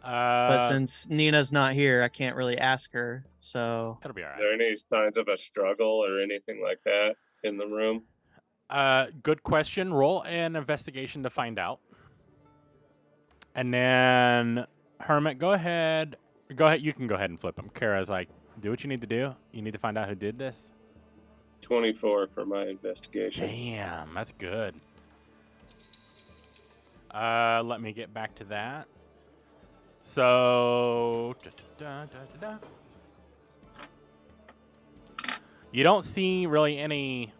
But since Nina's not here, I can't really ask her. So It'll be all Are there right. any signs of a struggle or anything like that in the room? Good question. Roll an investigation to find out. And then Hermit, go ahead. You can go ahead and flip him. Kara's like, do what you need to do. You need to find out who did this. 24 for my investigation. Damn, that's good. Let me get back to that. So, you don't see really any.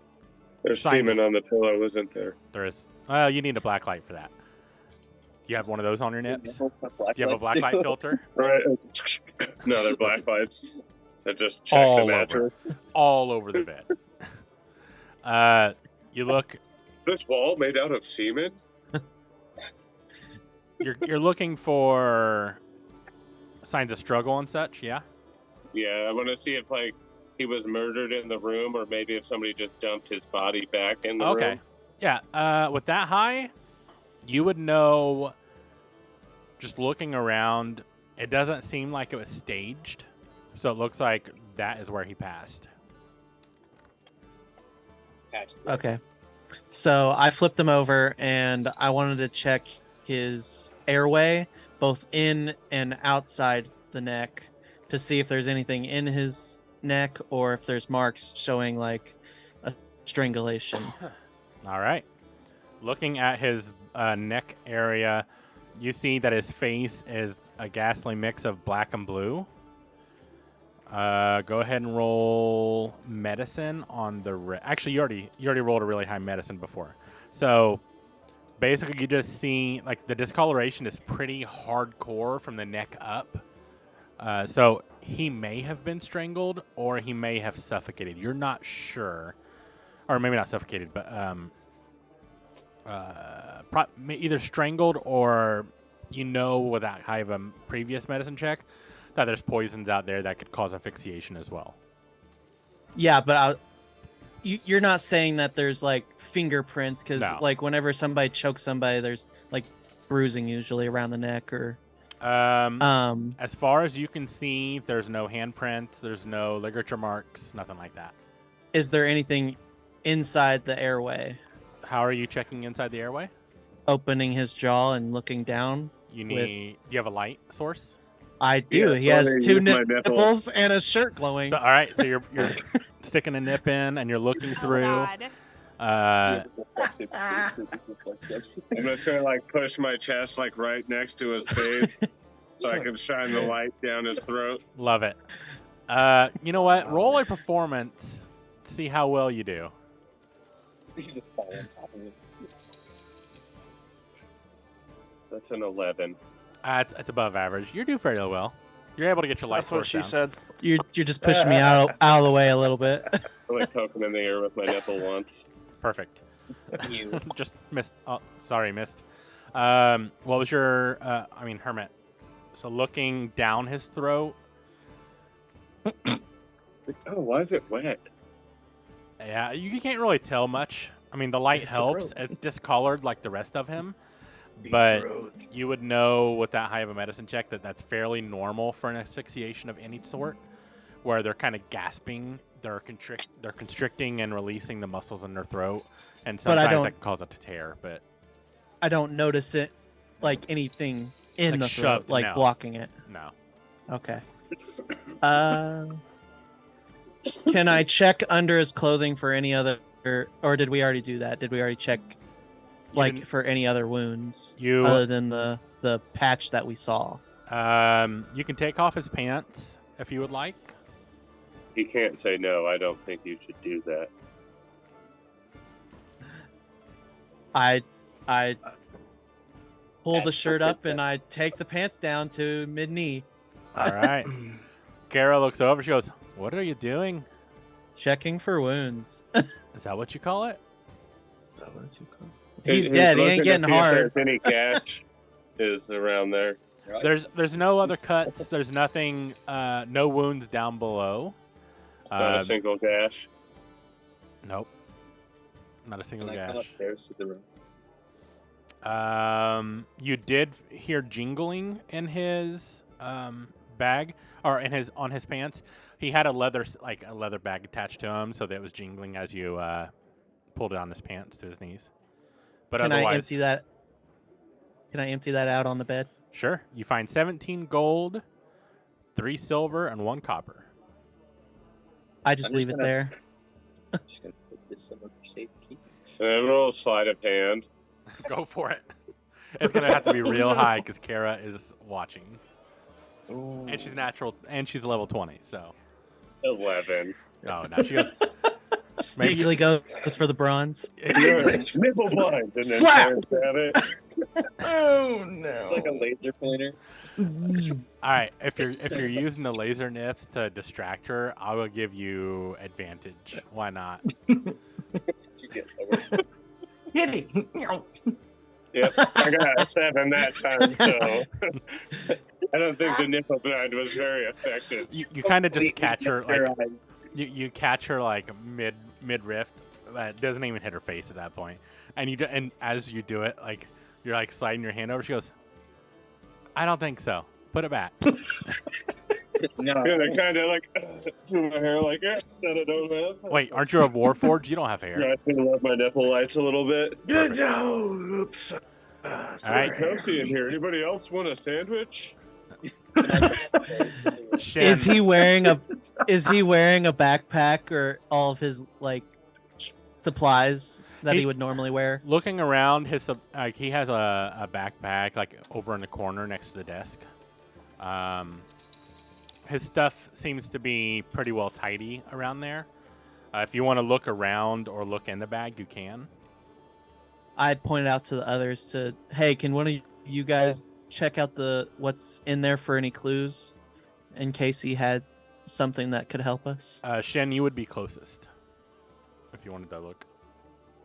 There's Signs. semen on the pillow, isn't there? There is. You need a black light for that. Do you have one of those on your nips? Do you have a black light filter? Right. No, they're black lights. So just check All the over. mattress. All over the bed. You look. This wall made out of semen? You're looking for signs of struggle and such. Yeah. Yeah, I want to see if he was murdered in the room, or maybe if somebody just dumped his body back in the Okay. room. Yeah. With that high, you would know. Just looking around, it doesn't seem like it was staged, so it looks like that is where he passed. okay. So I flipped him over and I wanted to check his airway, both in and outside the neck, to see if there's anything in his neck or if there's marks showing like a strangulation. All right. Looking at his neck area, you see that his face is a ghastly mix of black and blue. Go ahead and roll medicine on the. Actually, you already rolled a really high medicine before. So basically, you just see like the discoloration is pretty hardcore from the neck up. So he may have been strangled or he may have suffocated. You're not sure, or maybe not suffocated, but either strangled or with that high of a previous medicine check that there's poisons out there that could cause asphyxiation as well. Yeah, but you're not saying that there's like fingerprints because No. like whenever somebody chokes somebody, there's like bruising usually around the neck or. As far as you can see, there's no handprints, there's no ligature marks, nothing like that. Is there anything inside the airway? How are you checking inside the airway? Opening his jaw and looking down. Do you have a light source? I do. Yeah, he so has they two use my nipple. nipples and a shirt glowing. So, all right, so you're sticking a nip in and you're looking Oh, through. God. Uh, I'm gonna try to like push my chest like right next to his face, so I can shine the light down his throat. Love it. You know what? Roll a performance. See how well you do. You should just fall on top of it. That's an 11. It's above average. You do fairly well. You're able to get your light That's what source she down. said. You're just pushing me out of the way a little bit. I like poking in the air with my nipple once. Perfect. You. Just missed. Oh, sorry, missed. What was your? Hermit. So looking down his throat. Oh, why is it wet? Yeah, you can't really tell much. I mean, the light It's a helps. rope. It's discolored like the rest of him, but you would know with that high of a medicine check that that's fairly normal for an asphyxiation of any sort, where they're kind of gasping, they're constricting and releasing the muscles in their throat, and But I sometimes don't- that can cause it to tear. But I don't notice it like anything in Like the throat, shoved, like no. blocking it. no, Okay. Can I check under his clothing for any other, or did we already do that? Did we already check, like, didn't- for any other wounds you other than the patch that we saw? you can take off his pants if you would like. He can't say no. I don't think you should do that. I pull the Ask shirt for up and consent. I take the pants down to mid knee, All right. Kara looks over. She goes, "What are you doing? checking for wounds. Is that what you call it?" He's dead. He ain't looking to getting see if hard. there's any gash is around there. There's no other cuts. There's nothing. No wounds down below. Not a single gash. Nope. Not a single Can I come gash. upstairs to the room? You did hear jingling in his bag or on his pants. He had a leather bag attached to him, so that it was jingling as you pulled it on his pants to his knees. But Can I otherwise, empty that? Can I empty that out on the bed? sure. You find 17 gold, 3 silver, and 1 copper. I just I'm just leave it gonna- there. I'm just gonna put this somewhere for safekeeping. And then roll sleight of hand. Go for it. It's gonna have to be real high because Kara is watching, and she's natural, and she's level 20. So, 11. oh, now she goes. Maybe- Sneakily goes for the bronze. Nipple blind. And then Slap! stares at it. Oh no! It's like a laser pointer. All right, if you're using the laser nips to distract her, I will give you advantage. Why not? You get lower. Kitty. Yep, I got a 7 that time, so I don't think the nipple blind was very effective. You kind of just catch her like Steroids. you catch her like mid rift. It doesn't even hit her face at that point, and as you do it, like you're like sliding your hand over. She goes, "I don't think so. Put it back." No. And I kind of like threw my hair like, that I don't have. Wait, aren't you a Warforged? You don't have hair. Yeah, I should have left my nipple lights a little bit. Good job. Oops. All It's right, toasty in here. Anybody else want a sandwich? Shen, Is he wearing a backpack or all of his like supplies that he would normally wear? looking around? He has a backpack like over in the corner next to the desk. his stuff seems to be pretty well tidy around there. If you want to look around or look in the bag, you can. I'd pointed out to the others to, hey, can one of you guys check out what's in there for any clues in case he had something that could help us? Shen, you would be closest if you wanted to look.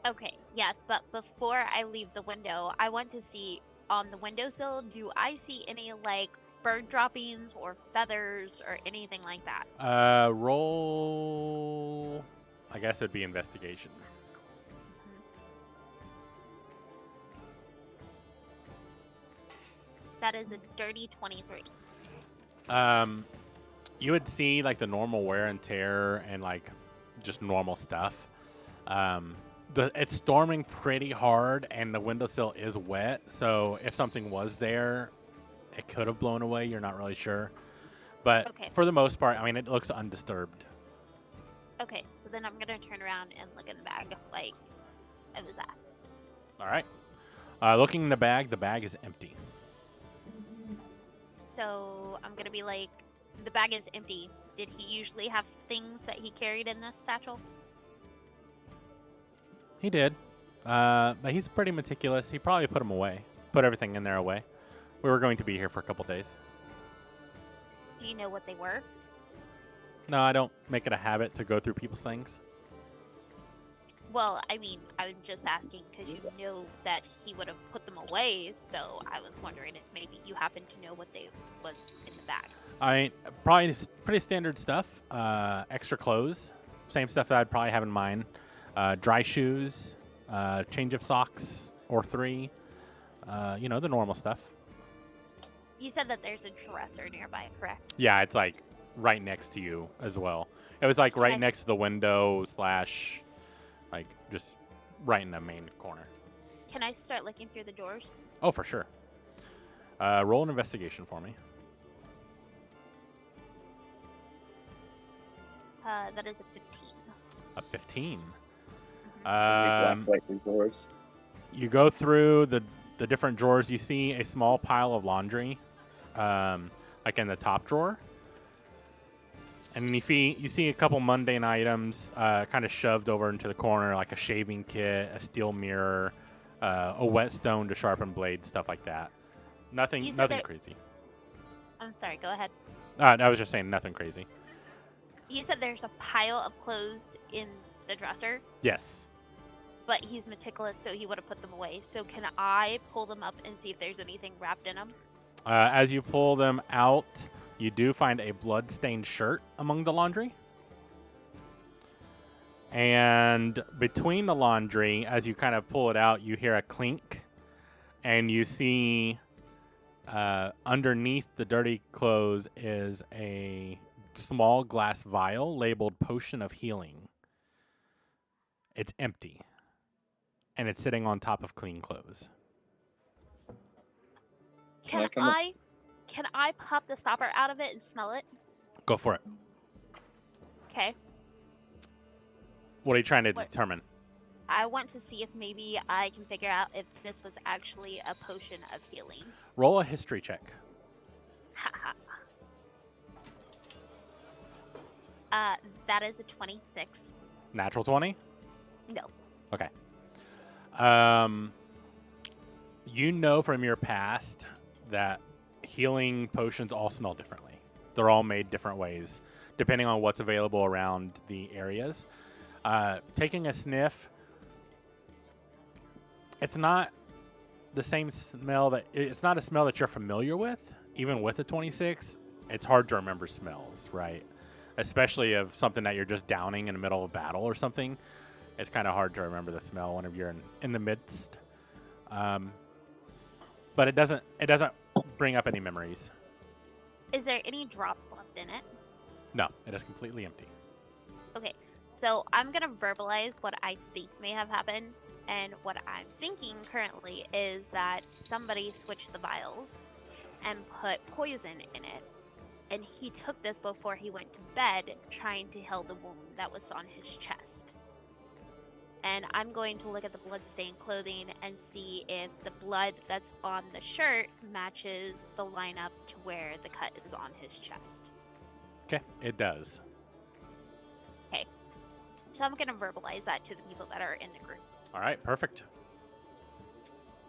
Okay, yes, but before I leave the window, I want to see on the windowsill, do I see any, like, bird droppings or feathers or anything like that? Roll. I guess it'd be investigation. That is a dirty 23. You would see like the normal wear and tear and like just normal stuff. It's storming pretty hard and the windowsill is wet, so if something was there, it could have blown away. You're not really sure, but Okay. for the most part, I mean, it looks undisturbed. Okay, so then I'm gonna turn around and look in the bag like I was asked. All right. Looking in the bag is empty. So I'm gonna be like, the bag is empty. Did he usually have things that he carried in this satchel? He did, but he's pretty meticulous. He probably put them away, put everything in there away. We were going to be here for a couple days. Do you know what they were? No, I don't make it a habit to go through people's things. Well, I mean, I'm just asking because you know that he would have put them away, so I was wondering if maybe you happen to know what they was in the bag. I mean, probably pretty standard stuff. Extra clothes, same stuff that I'd probably have in mine. Dry shoes, change of socks or 3. You know, the normal stuff. You said that there's a dresser nearby, correct? Yeah, it's like right next to you as well. It was like right Okay. next to the window / like just right in the main corner. Can I start looking through the drawers? Oh, for sure. Roll an investigation for me. That is a 15. A 15. Blacklight doors. You go through the different drawers. You see a small pile of laundry, like in the top drawer. And then you see a couple mundane items kind of shoved over into the corner, like a shaving kit, a steel mirror, a whetstone to sharpen blades, stuff like that. Nothing You said crazy. I'm sorry, go ahead. I was just saying nothing crazy. You said there's a pile of clothes in the dresser, Yes. but he's meticulous, so he would have put them away. So can I pull them up and see if there's anything wrapped in them? As you pull them out, you do find a blood-stained shirt among the laundry. And between the laundry, as you kind of pull it out, you hear a clink. And you see underneath the dirty clothes is a small glass vial labeled Potion of Healing. It's empty. And it's sitting on top of clean clothes. Can I Can come up- can I pop the stopper out of it and smell it? Go for it. Okay. What are you trying to What? determine? I want to see if maybe I can figure out if this was actually a potion of healing. Roll a history check. Haha. That is a 26. Natural 20? No. Okay. You know from your past that healing potions all smell differently. They're all made different ways, depending on what's available around the areas. Taking a sniff, it's not the same smell it's not a smell that you're familiar with. Even with a 26, it's hard to remember smells, right? Especially of something that you're just downing in the middle of battle or something. It's kind of hard to remember the smell whenever you're in the midst. But it doesn't bring up any memories. Is there any drops left in it? No, it is completely empty. Okay, so I'm gonna verbalize what I think may have happened, and what I'm thinking currently is that somebody switched the vials and put poison in it, and he took this before he went to bed, trying to heal the wound that was on his chest. And I'm going to look at the blood-stained clothing and see if the blood that's on the shirt matches the lineup to where the cut is on his chest. Okay, it does. So I'm gonna verbalize that to the people that are in the group. All right, perfect.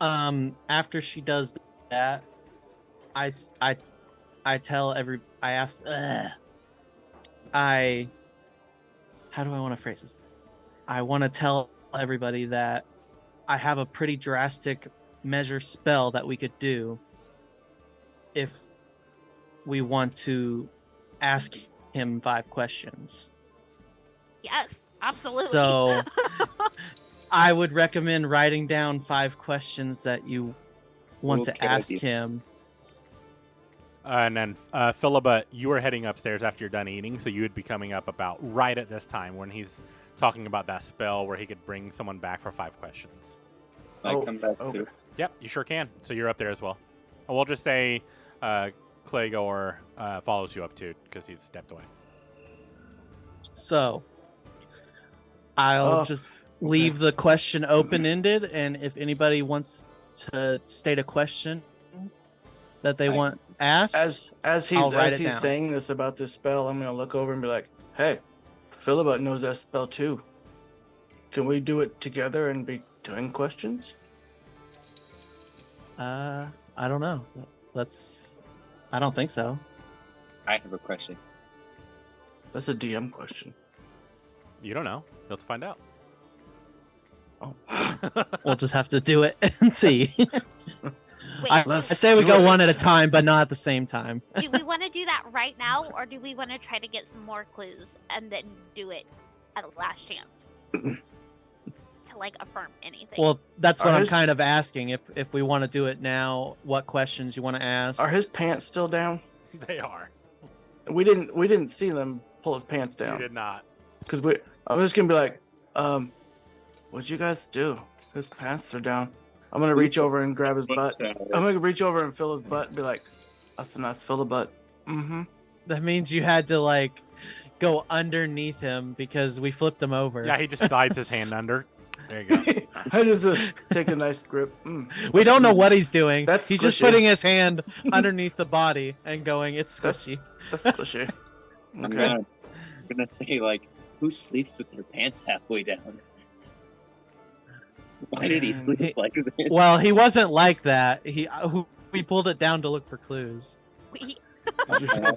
After she does that, I tell I ask, how do I want to phrase this? I want to tell everybody that I have a pretty drastic measure spell that we could do if we want to ask him 5 questions. Yes, absolutely. So I would recommend writing down 5 questions that you want to Okay, ask idea. him. And then, Philibut, you were heading upstairs after you're done eating, so you would be coming up about right at this time when he's talking about that spell where he could bring someone back for 5 questions. I Oh, come back okay. too. Yep, you sure can. So you're up there as well. And we'll just say Clegor follows you up too because he's stepped away. So I'll Oh, just leave the question open-ended, and if anybody wants to state a question that they want asked, As I'll write he's it down. saying this about this spell, I'm gonna look over and be like, "Hey, Philibut knows that spell too. Can we do it together and be doing questions?" I don't know. I don't think so. I have a question. That's a DM question. You don't know. You'll have to find out. Oh, We'll just have to do it and see. Wait, I Let's say we do go it. one at a time, but not at the same time. do we want to do that right now, or do we want to try to get some more clues and then do it at a last chance to like affirm anything? Well, that's what Are I'm his- kind of asking. If we want to do it now, what questions you want to ask? Are his pants still down? They are. We didn't see them pull his pants You down. did not. Cause I'm just gonna be like, what'd you guys do? His pants are down. I'm gonna reach over and grab his butt. I'm gonna reach over and fill his butt and be like, that's a nice fill of butt. Mm-hmm. That means you had to like go underneath him because we flipped him over. Yeah, he just slides his hand under. There you go. I just take a nice grip. We don't know what he's doing. That's He's just squishy. putting his hand underneath the body and going, "It's That's- squishy." That's squishy. I'm Okay. gonna say like, who sleeps with their pants halfway down? Why did he sleep He- like this? Well, he wasn't like that. We pulled it down to look for clues. We,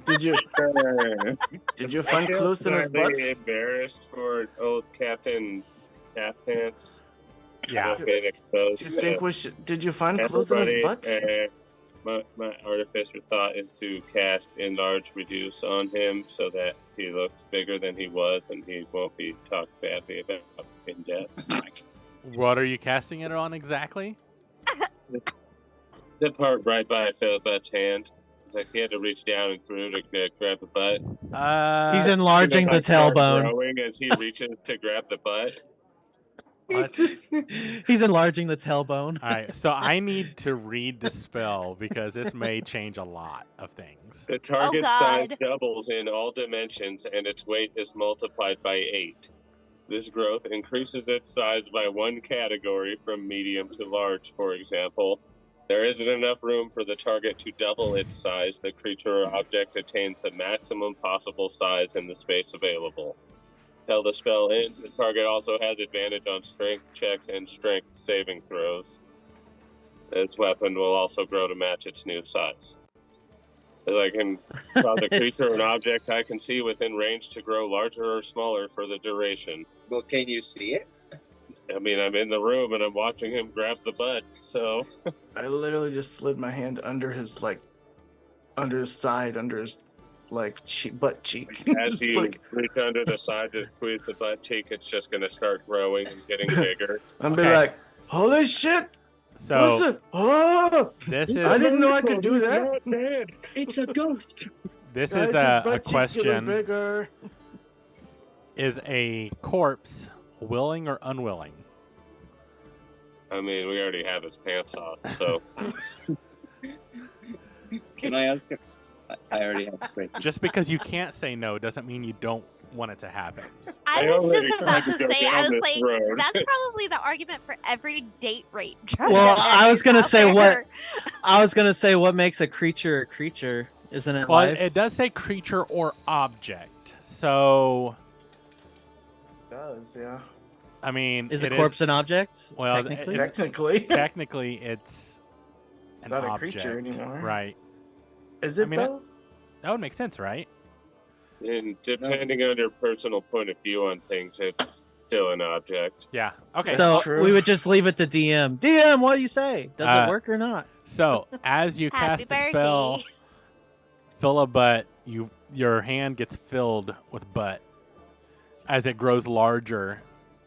Did you I did you find feel clues in his butt? slightly embarrassed for old Captain Half Pants. Yeah. Being exposed Do you think we should? Did you find clues in his everybody. butt? My artificer thought is to cast Enlarge Reduce on him so that he looks bigger than he was and he won't be talked badly about in death. What are you casting it on exactly? The part right by Philibut's hand. Like he had to reach down and through to grab the butt. He's enlarging Like, the start tailbone. growing as he reaches to grab the butt. What? He's enlarging the tailbone. All right, so I need to read the spell because this may change a lot of things. The target size God. doubles in all dimensions and its weight is multiplied by 8. This growth increases its size by 1 category from medium to large, for example. There isn't enough room for the target to double its size. The creature or object attains the maximum possible size in the space available. Till the spell ends, the target also has advantage on strength checks and strength saving throws. Its weapon will also grow to match its new size. As I can cause a creature or an object I can see within range to grow larger or smaller for the duration. Well, can you see it? I mean, I'm in the room and I'm watching him grab the butt, so I literally just slid my hand under his side, under his butt cheek. as Just you like, reach under the side to squeeze the butt cheek, it's just going to start growing and getting bigger. I'm be Okay. like, holy shit! What's So it? Oh! this I is didn't know I could do that. Not dead. It's a ghost. this Guys, is his a butt cheek's getting question: bigger. is a corpse willing or unwilling? I mean, we already have his pants off, so Can I ask? I already have a question. Just because you can't say no doesn't mean you don't want it to happen. I I was already just about tried to to go say, I down was this like, road. that's probably the argument for every date rape. Well, I was gonna say out there. I was gonna say what makes a creature a creature. Isn't it Well, live? it does say creature or object. So, It does, yeah. I mean, Is a it corpse an object? well, technically. it's- Technically. technically it's an not a object, creature anymore. right? Is it I mean, though? That would make sense, right? And depending on your personal point of view on things, it's still an object. Yeah. Okay. So true. we would just leave it to DM. DM, what do you say? Does Uh, it work or not? So as you Happy cast the spell, birthday. fill a butt, your hand gets filled with butt as it grows larger,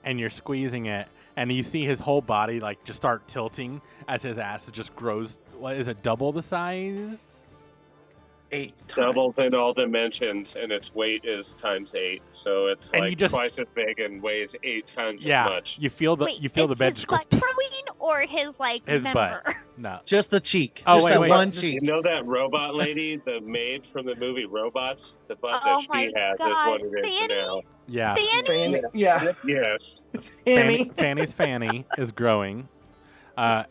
and you're squeezing it, and you see his whole body like just start tilting as his ass just grows. What is it? Double the size? 8 times. Doubled in all dimensions, and its weight is times 8, so it's And like you just- twice as big and weighs 8 times Yeah. as much. You feel the Wait, you feel is the bed his just go. butt growing or his like His member? butt. No. Just the cheek. Oh, just wait, that wait. one Just- cheek. You know that robot lady, the maid from the movie Robots? The butt Oh that my she has God, is what it is Fanny? now. Yeah. Fanny? Fanny. Yeah. Yes. Hammy. Fanny's fanny is growing.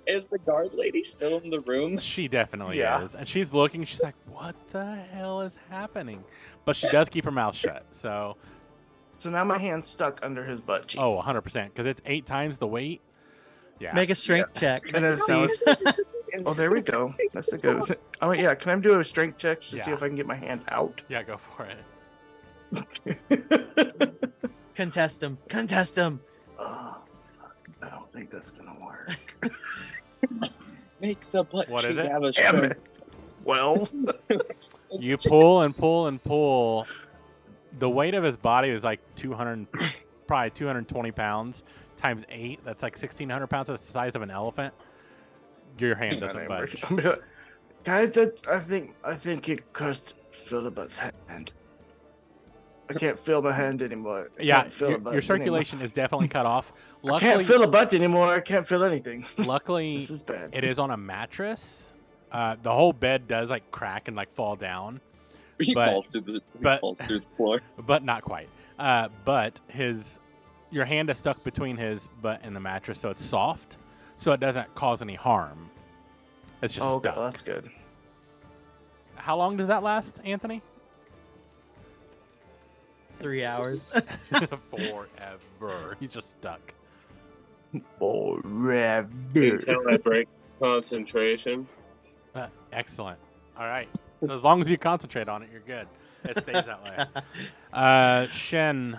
Is the guard lady still in the room? She definitely Yeah. is. And she's looking, she's like, what the hell is happening? But she does keep her mouth shut. So, So now my hand's stuck under his butt cheek. oh, 100%. Because it's 8 times the weight. Yeah. Make a strength check. And then See. oh, there we go. That's a good. Oh yeah, can I do a strength check to see Yeah. if I can get my hand out? Yeah, go for it. Contest him. Contest him. Oh, fuck. I don't think that's gonna work. Make the butt What is cheek it? have a Damn strength. Well, You pull and pull and pull. The weight of his body is like 200, probably 220 pounds times 8. That's like 1,600 pounds. That's the size of an elephant. Your hand doesn't budge. guys, I think it cursed Philip's hand. I can't feel my hand anymore. I Yeah, can't feel a butt your circulation is definitely cut off. anymore. I can't Luckily, feel a butt anymore. I can't feel anything. luckily, This is bad. it is on a mattress. The whole bed does like crack and like fall down, He But- falls through the but- falls through the floor. but not quite. But your hand is stuck between his butt and the mattress, so it's soft, so it doesn't cause any harm. It's just Oh, stuck. okay, that's good. How long does that last, Anthony? 3 hours. Forever. He's just stuck. Forever. Until I break concentration. Excellent. All right. So as long as you concentrate on it, you're good. It stays that way. Shen.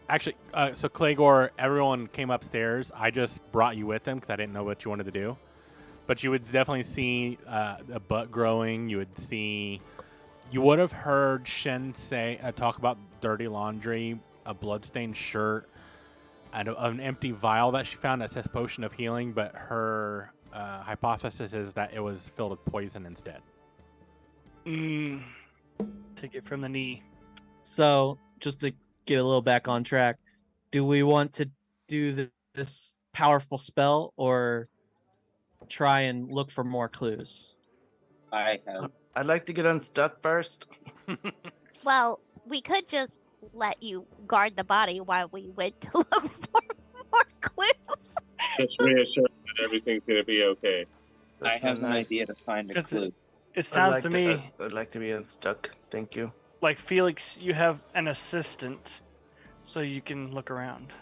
Actually, so Clegor, everyone came upstairs. I just brought you with them because I didn't know what you wanted to do. But you would definitely see a butt growing. You would have heard Shen say talk about dirty laundry, a bloodstained shirt, and an empty vial that she found that says potion of healing. But her hypothesis is that it was filled with poison instead. Take it from the knee. So, just to get a little back on track, do we want to do this powerful spell or try and look for more clues? I have. I'd like to get unstuck first. Well, we could just let you guard the body while we went to look for more clues. Just reassure that everything's going to be okay. I That's have an nice. idea to find a Because clue. It sounds to me I'd like to be unstuck. Thank you. like Felix, you have an assistant, so you can look around.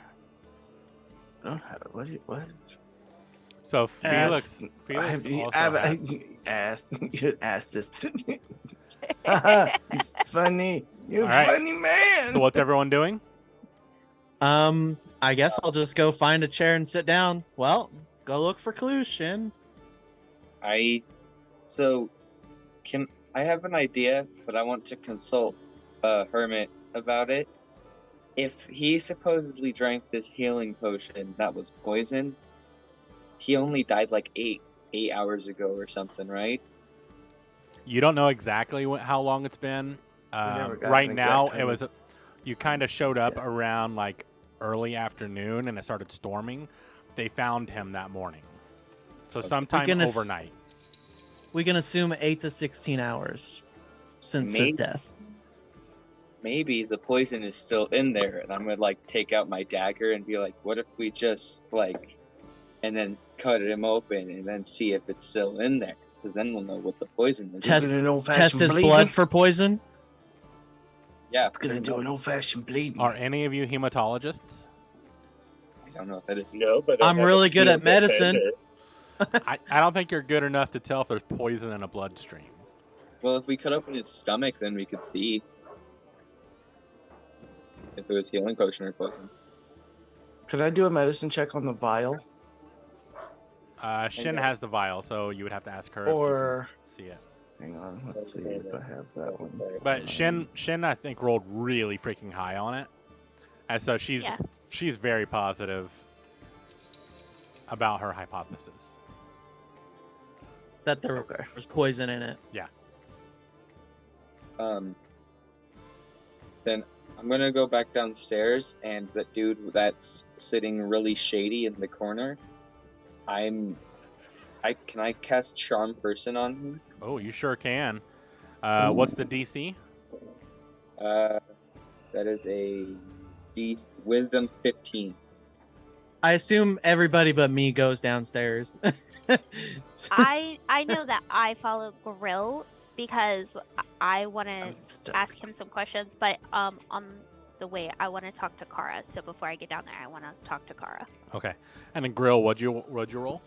I don't have what? What? So Felix I also have, had- ass. You ass this. Funny. You're All right. funny man. So what's everyone doing? I guess I'll just go find a chair and sit down. Well, go look for clues, Shin. I have an idea, but I want to consult Hermit about it. If he supposedly drank this healing potion that was poison, he only died like eight hours ago or something, right? You don't know exactly how long it's been. never got Right an now, exact it was time. you kind of showed up Yes. around like early afternoon, and it started storming. They found him that morning, so sometime gonna overnight. We can assume 8 to 16 hours since his Maybe. death. Maybe the poison is still in there, and I'm gonna like take out my dagger and be like, what if we just like, and then cut him open and then see if it's still in there? because then we'll know what the poison is. Test- Gonna do an old-fashioned Test his bleeding. blood for poison. Yeah. Gonna do an old-fashioned bleeding. Are any of you hematologists? I don't know what that is. No, but I I'm have a really good at shield medicine. defender. I don't think you're good enough to tell if there's poison in a bloodstream. Well, if we cut open his stomach, then we could see if it was healing potion or poison. Could I do a medicine check on the vial? Shin Okay. has the vial, so you would have to ask her if Or you can see it. hang on, let's see if I have that one. But Shin, I think rolled really freaking high on it, and so she's Yeah. very positive about her hypothesis. That there Okay. was poison in it. Then I'm gonna go back downstairs, and that dude that's sitting really shady in the corner, can I cast Charm Person on him? Oh, you sure can. What's the DC? That is a Wisdom 15. I assume everybody but me goes downstairs. I know that I follow Grill because I want to I'm stuck. ask him some questions, but on the way I want to talk to Kara. So before I get down there, I want to talk to Kara. Okay, and then Grill, what'd you roll?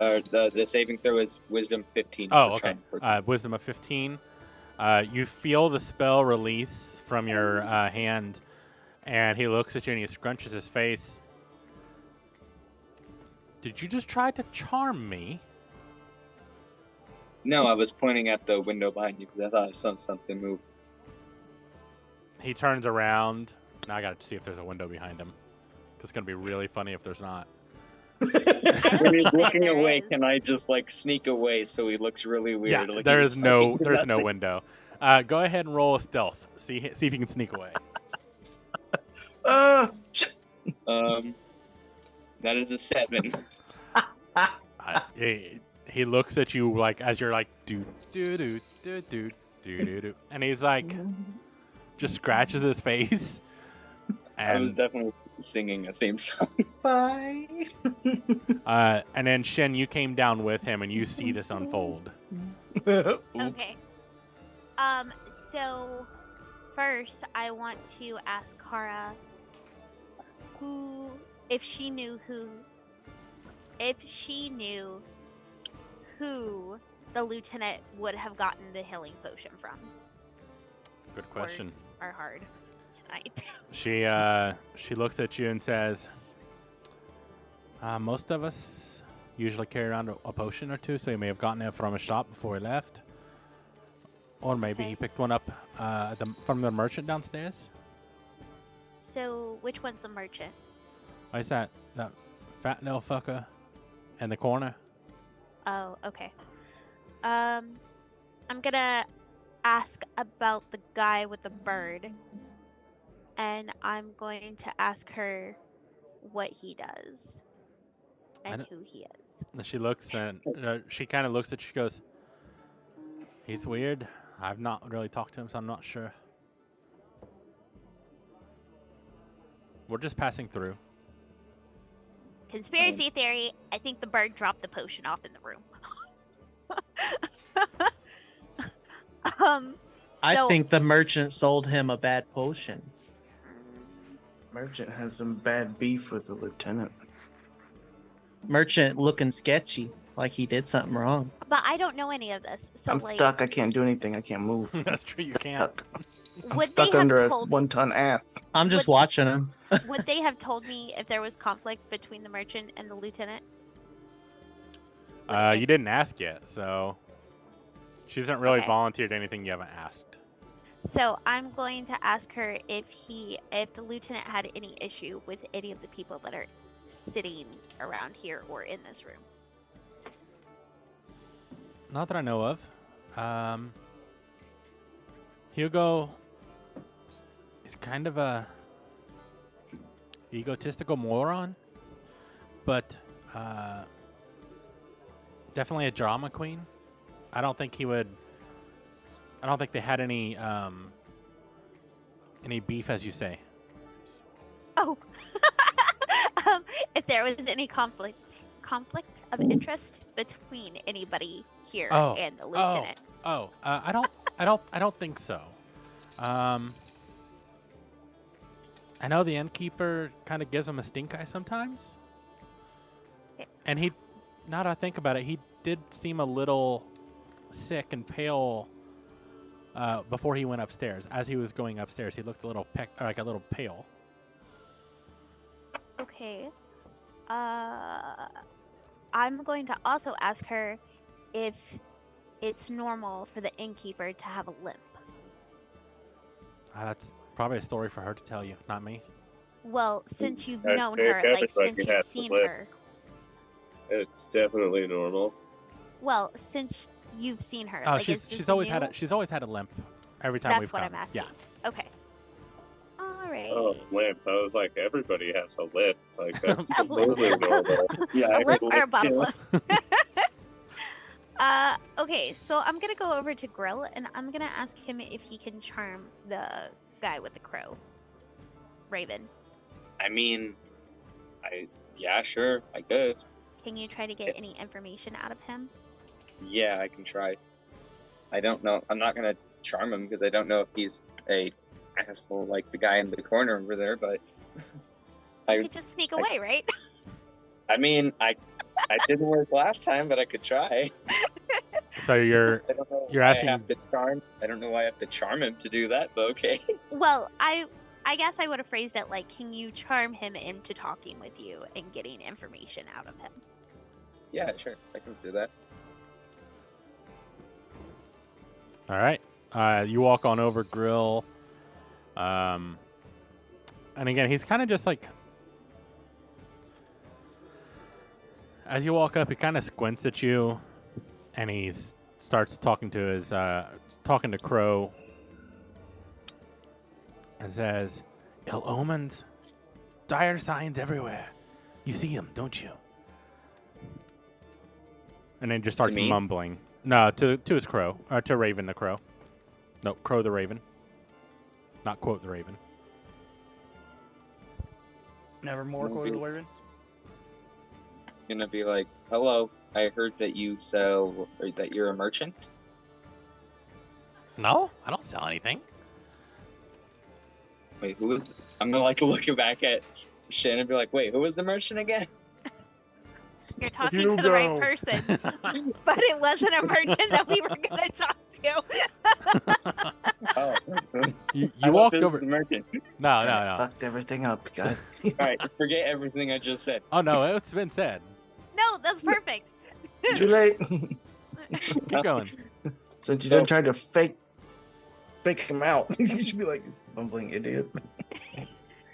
The saving throw is Wisdom 15. Oh, for okay. Charm Person. Wisdom of 15. You feel the spell release from your hand, and he looks at you and he scrunches his face. Did you just try to charm me? No, I was pointing at the window behind you because I thought I saw something move. He turns around. Now I got to see if there's a window behind him. It's going to be really funny if there's not. When he's think that looking there away, is. can I just like sneak away so he looks really weird? Yeah, like there he's is no fighting there's no nothing? window. Go ahead and roll a stealth. See if you can sneak away. That is a 7. He looks at you like as you're like do do do do do do do do, and he's like just scratches his face. I was And definitely singing a theme song. Bye. and then Shen, you came down with him, and you see this unfold. Okay. So first, I want to ask Kara if she knew who the lieutenant would have gotten the healing potion from. Good question. Words are hard tonight. She looks at you and says, "Most of us usually carry around a potion or two, so he may have gotten it from a shop before he left, or maybe he Okay. picked one up from the merchant downstairs. So, which one's the merchant? Why is that fat little fucker in the corner?" Oh, okay. I'm gonna ask about the guy with the bird, and I'm going to ask her what he does and don't- who he is. And she looks and she kind of looks at you. She goes, "He's weird. I've not really talked to him, so I'm not sure. We're just passing through." Conspiracy theory. I think the bird dropped the potion off in the room. I So- think the merchant sold him a bad potion. Merchant has some bad beef with the lieutenant. Merchant looking sketchy, like he did something wrong. But I don't know any of this. So, I'm like, stuck. I can't do anything. I can't move. That's true. You can't. Stuck. I'm would stuck they under have a told 1-ton ass. I'm just Would- watching him. would they have told me if there was conflict between the merchant and the lieutenant? You didn't ask yet, so she hasn't really Okay. volunteered anything you haven't asked. So I'm going to ask her if the lieutenant had any issue with any of the people that are sitting around here or in this room. Not that I know of. Hugo is kind of a egotistical moron, but definitely a drama queen. I don't think they had any beef, as you say. Oh, if there was any conflict conflict of interest between anybody here Oh, and the lieutenant? I don't think so. I know the innkeeper kind of gives him a stink eye sometimes. Yeah. And now that I think about it, he did seem a little sick and pale before he went upstairs. As he was going upstairs, he looked a little pale. Okay. I'm going to also ask her if it's normal for the innkeeper to have a limp. That's probably a story for her to tell you, not me. Well, since you've I known think her, like everybody since you've has to seen limp. her. It's definitely normal. Well, since you've seen her, Oh, like is she's this always new? had a limp every time That's we've what come. I'm asking. Yeah. Okay. All right. Oh, limp. I was like, everybody has a lip. Like, that's A lip. totally normal. Yeah, A I lip heard or a lip bottom too. lip? Okay, so I'm gonna go over to Grill and I'm gonna ask him if he can charm the guy with the crow. Raven. I mean, yeah, sure, I could. Can you try to get any information out of him? Yeah, I can try. I don't know. I'm not gonna charm him because I don't know if he's a asshole like the guy in the corner over there. But You I could just sneak away, right? mean, I didn't work last time, but I could try. So you're I don't know. You're why asking- I have to charm. I don't know why I have to charm him to do that, but okay. Well, I guess I would have phrased it like, can you charm him into talking with you and getting information out of him? Yeah, sure, I can do that. all right. You walk on over, Grill. And again, he's kind of just like, as you walk up, he kind of squints at you, and he starts talking to Crow, and says, "Ill omens, dire signs everywhere. You see them, don't you?" And then just starts me? mumbling. No, to his crow, or to Raven the crow. No, Crow the Raven. Not quote the Raven. Nevermore, Movie. Chloe Raven. Gonna be like, "Hello, I heard that you sell, or that you're a merchant." No, I don't sell anything. Wait, who was? I'm gonna like look back at Shannon and be like, "Wait, who was the merchant again?" You're talking to the right person, but it wasn't a merchant that we were gonna talk to. Oh, You I thought walked this was over. the merchant. No. Fucked everything up, guys. All right, forget everything I just said. Oh no, it's been said. No, that's perfect. Too late. Keep going. Since you didn't try to fake him out, you should be like, bumbling idiot.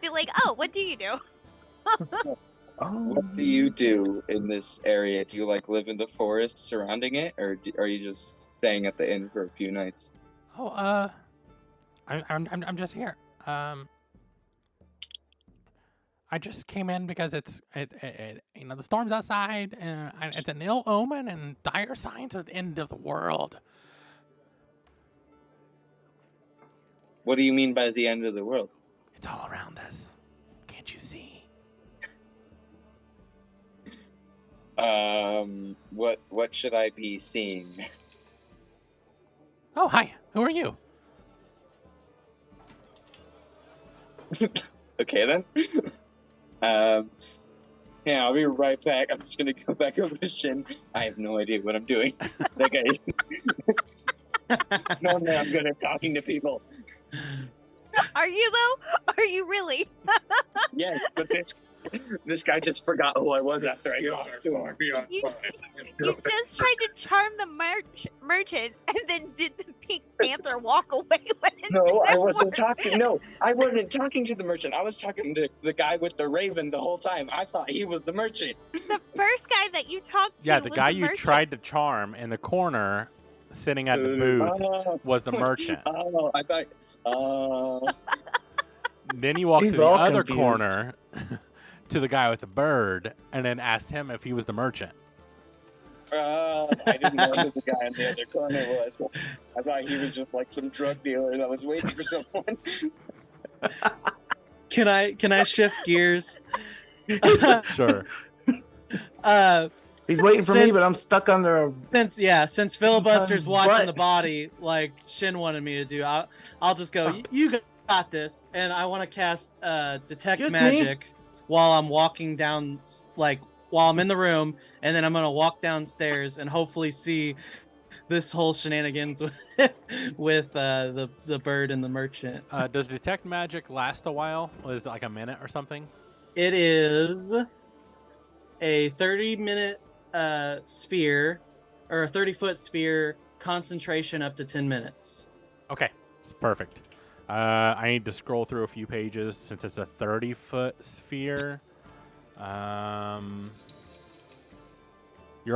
Be like, oh, what do you do? Oh. What do you do in this area? Do you like live in the forest surrounding it, or are you just staying at the inn for a few nights? Oh, I'm just here. I just came in because it's the storm's outside, and it's an ill omen and dire signs of the end of the world. What do you mean by the end of the world? It's all around us. Can't you see? What should I be seeing? Oh, hi. Who are you? Okay then. Yeah, I'll be right back. I'm just gonna go back over to Shin. I have no idea what I'm doing. That guy. Normally, I'm good at talking to people. Are you though? Are you really? Yes, but this guy just forgot who I was after I talked to him. You just tried to charm the merchant and then did the Pink Panther walk away when it No, I didn't wasn't work? talking. No, I wasn't talking to the merchant. I was talking to the guy with the raven the whole time. I thought he was the merchant. The first guy that you talked to Yeah, the was guy the you merchant. tried to charm in the corner, sitting at the booth, Oh, was the merchant. oh, I thought. Oh, Then you walked He's to the all other confused. corner to the guy with the bird, and then asked him if he was the merchant. I didn't know who the guy in the other corner was. I thought he was just like some drug dealer that was waiting for someone. Can I shift gears? Sure. He's waiting for me, Since- but I'm stuck under a. Since filibuster's Butt. watching the body, like Shin wanted me to do, I'll just go. You got this, and I want to cast detect Just me? magic while I'm walking down, like while I'm in the room, and then I'm gonna walk downstairs and hopefully see this whole shenanigans with the bird and the merchant. Does detect magic last a while? Is it like a minute or something? It is a 30-minute sphere, or a 30-foot sphere, concentration up to 10 minutes. Okay, it's perfect. I need to scroll through a few pages since it's a 30-foot sphere. You're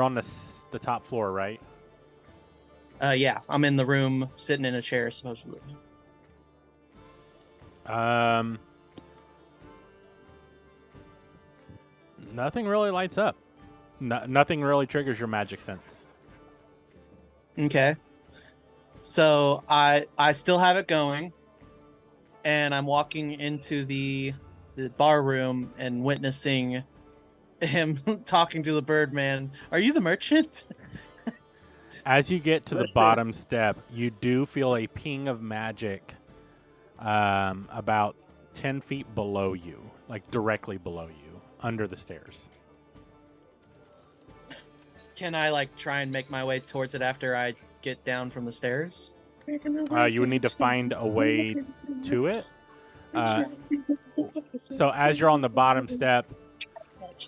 on the top floor, right? Yeah, I'm in the room, sitting in a chair, supposedly. Nothing really lights up. Nothing really triggers your magic sense. Okay. So I still have it going, and I'm walking into the bar room and witnessing him talking to the Birdman. Are you the merchant? As you get to the bottom step, you do feel a ping of magic about 10 feet below you, like directly below you, under the stairs. Can I like try and make my way towards it after I get down from the stairs? You would need to find a way to it. So as you're on the bottom step,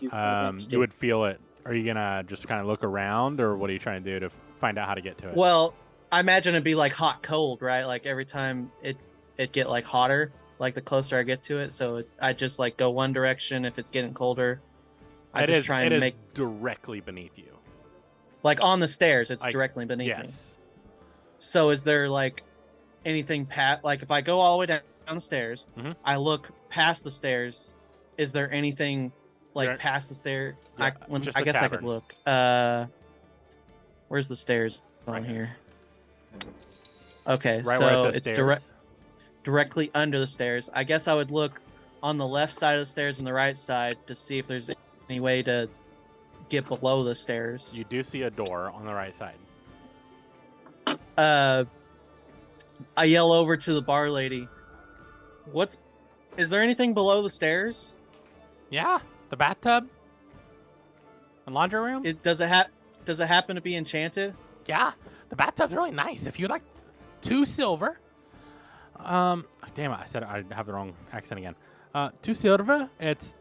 you would feel it. Are you gonna just kind of look around, or what are you trying to do to find out how to get to it? Well, I imagine it'd be like hot cold, right? Like every time it get like hotter, like the closer I get to it. So I just like go one direction if it's getting colder. I just try and make directly beneath you. like on the stairs. It's Like, directly beneath me. Yes. So is there like anything like if I go all the way down the stairs, Mhm. I look past the stairs, is there anything like There- past the stair? Yeah, just I the guess I could tavern. look. Where's the stairs on Right here? Okay, Right so where it says it's stairs. directly under the stairs. I guess I would look on the left side of the stairs and the right side to see if there's any way to get below the stairs. You do see a door on the right side. I yell over to the bar lady. Is there anything below the stairs? Yeah, the bathtub and laundry room. Does it happen to be enchanted? Yeah, the bathtub's really nice. If you like 2 silver, damn it, I said I have the wrong accent again. 2 silver. It's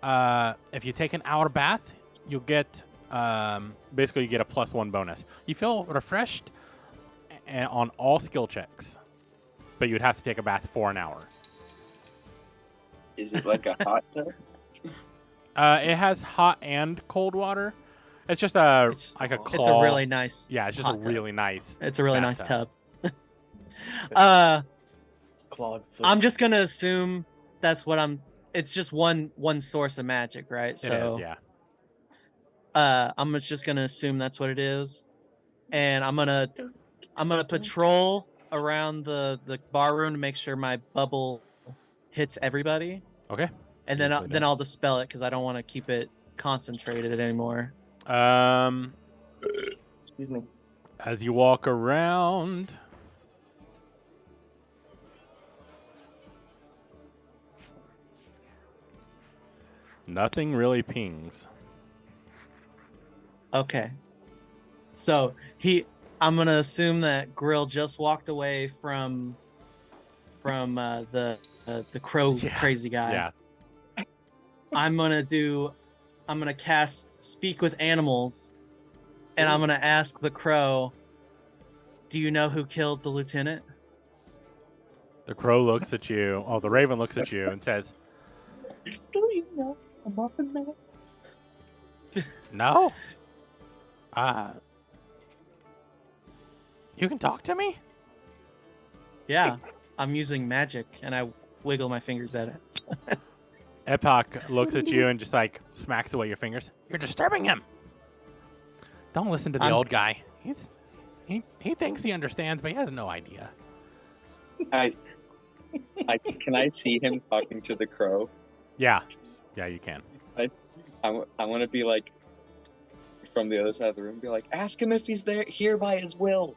if you take an hour bath, you'll get basically you get a +1 bonus. You feel refreshed on all skill checks, but you'd have to take a bath for an hour. Is it like a hot tub? It has hot and cold water. It's just a claw. It's a really nice. Yeah, it's just a hot tub. really nice. It's a really nice bathtub. tub. Clogged foot. I'm just gonna assume that's what I'm. It's just one source of magic, right? It is, yeah. I'm just gonna assume that's what it is, and I'm gonna patrol around the bar room to make sure my bubble hits everybody, Okay. and then Usually does. I'll dispel it because I don't want to keep it concentrated anymore. Excuse me. As you walk around, nothing really pings. Okay, so I'm gonna assume that Grill just walked away from the crow Yeah. crazy guy. Yeah. I'm gonna cast Speak with Animals, and I'm gonna ask the crow, do you know who killed the lieutenant? The crow looks at you. Oh, the raven looks at you and says, Do you know a muffin man? "No. You can talk to me?" Yeah, I'm using magic, and I wiggle my fingers at it. Epoch looks at you and just like smacks away your fingers. "You're disturbing him. Don't listen to the I'm- old guy. He thinks he understands, but he has no idea." Can I see him talking to the crow? Yeah, you can. I want to be like, from the other side of the room and be like, ask him if he's here by his will.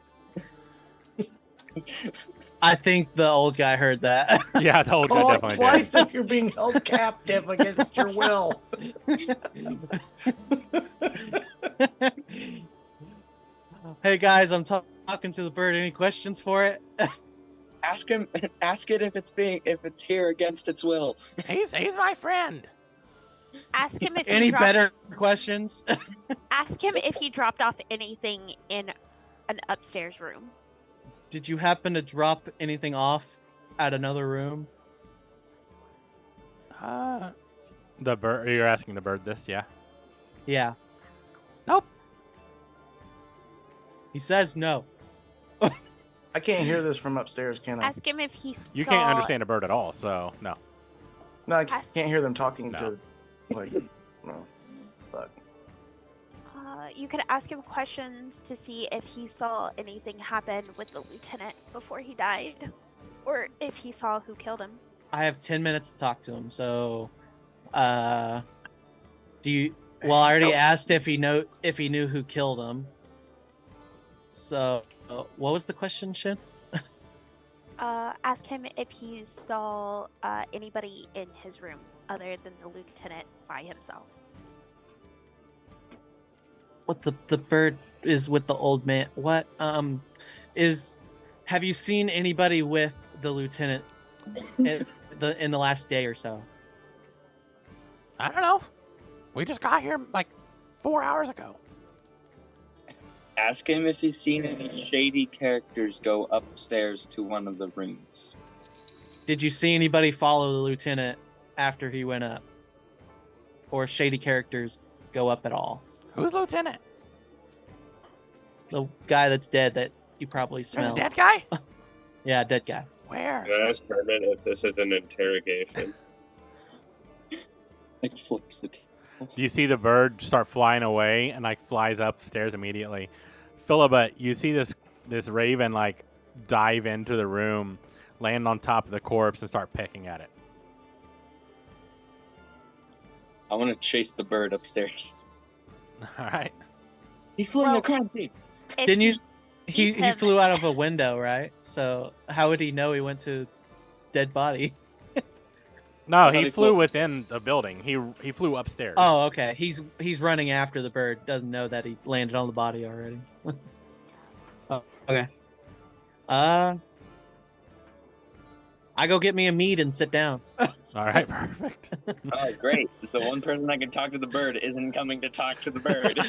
I think the old guy heard that. Yeah, the old guy Call it definitely twice did. if you're being held captive against your will. Hey guys, I'm talking to the bird. Any questions for it? Ask it if it's here against its will. He's my friend. Ask him if Any he dropped, better questions? Ask him if he dropped off anything in an upstairs room. Did you happen to drop anything off at another room? The bird. You're asking the bird this, yeah? Yeah. Nope. He says no. I can't hear this from upstairs, can I? Ask him if he saw. You can't understand a bird at all, so no. No, I ask- can't hear them talking No. to, like, no. But You could ask him questions to see if he saw anything happen with the lieutenant before he died, or if he saw who killed him. I have 10 minutes to talk to him, so do you well I already asked if he knew who killed him. So what was the question, Shin? Ask him if he saw anybody in his room other than the lieutenant by himself. What the bird is with the old man? What have you seen anybody with the lieutenant in the last day or so? I don't know. We just got here like 4 hours ago. Ask him if he's seen any shady characters go upstairs to one of the rooms. Did you see anybody follow the lieutenant after he went up? Or shady characters go up at all? Who's lieutenant? The guy that's dead that you probably There's smell. a dead guy? Yeah, dead guy. Where? Can I ask Herman if this is an interrogation? Like flips it. You see the bird start flying away and like flies upstairs immediately. Philibut, you see this raven like dive into the room, land on top of the corpse, and start pecking at it. I want to chase the bird upstairs. All right. He's fleeing Well- the crime scene. If Didn't you? He's He him. flew out of a window, right? So how would he know he went to dead body? No, thought he he flew flew- within the building. He flew upstairs. Oh, okay. He's running after the bird. Doesn't know that he landed on the body already. Oh, okay. I go get me a mead and sit down. All right, perfect. Oh, great. It's the one person that can talk to the bird isn't coming to talk to the bird.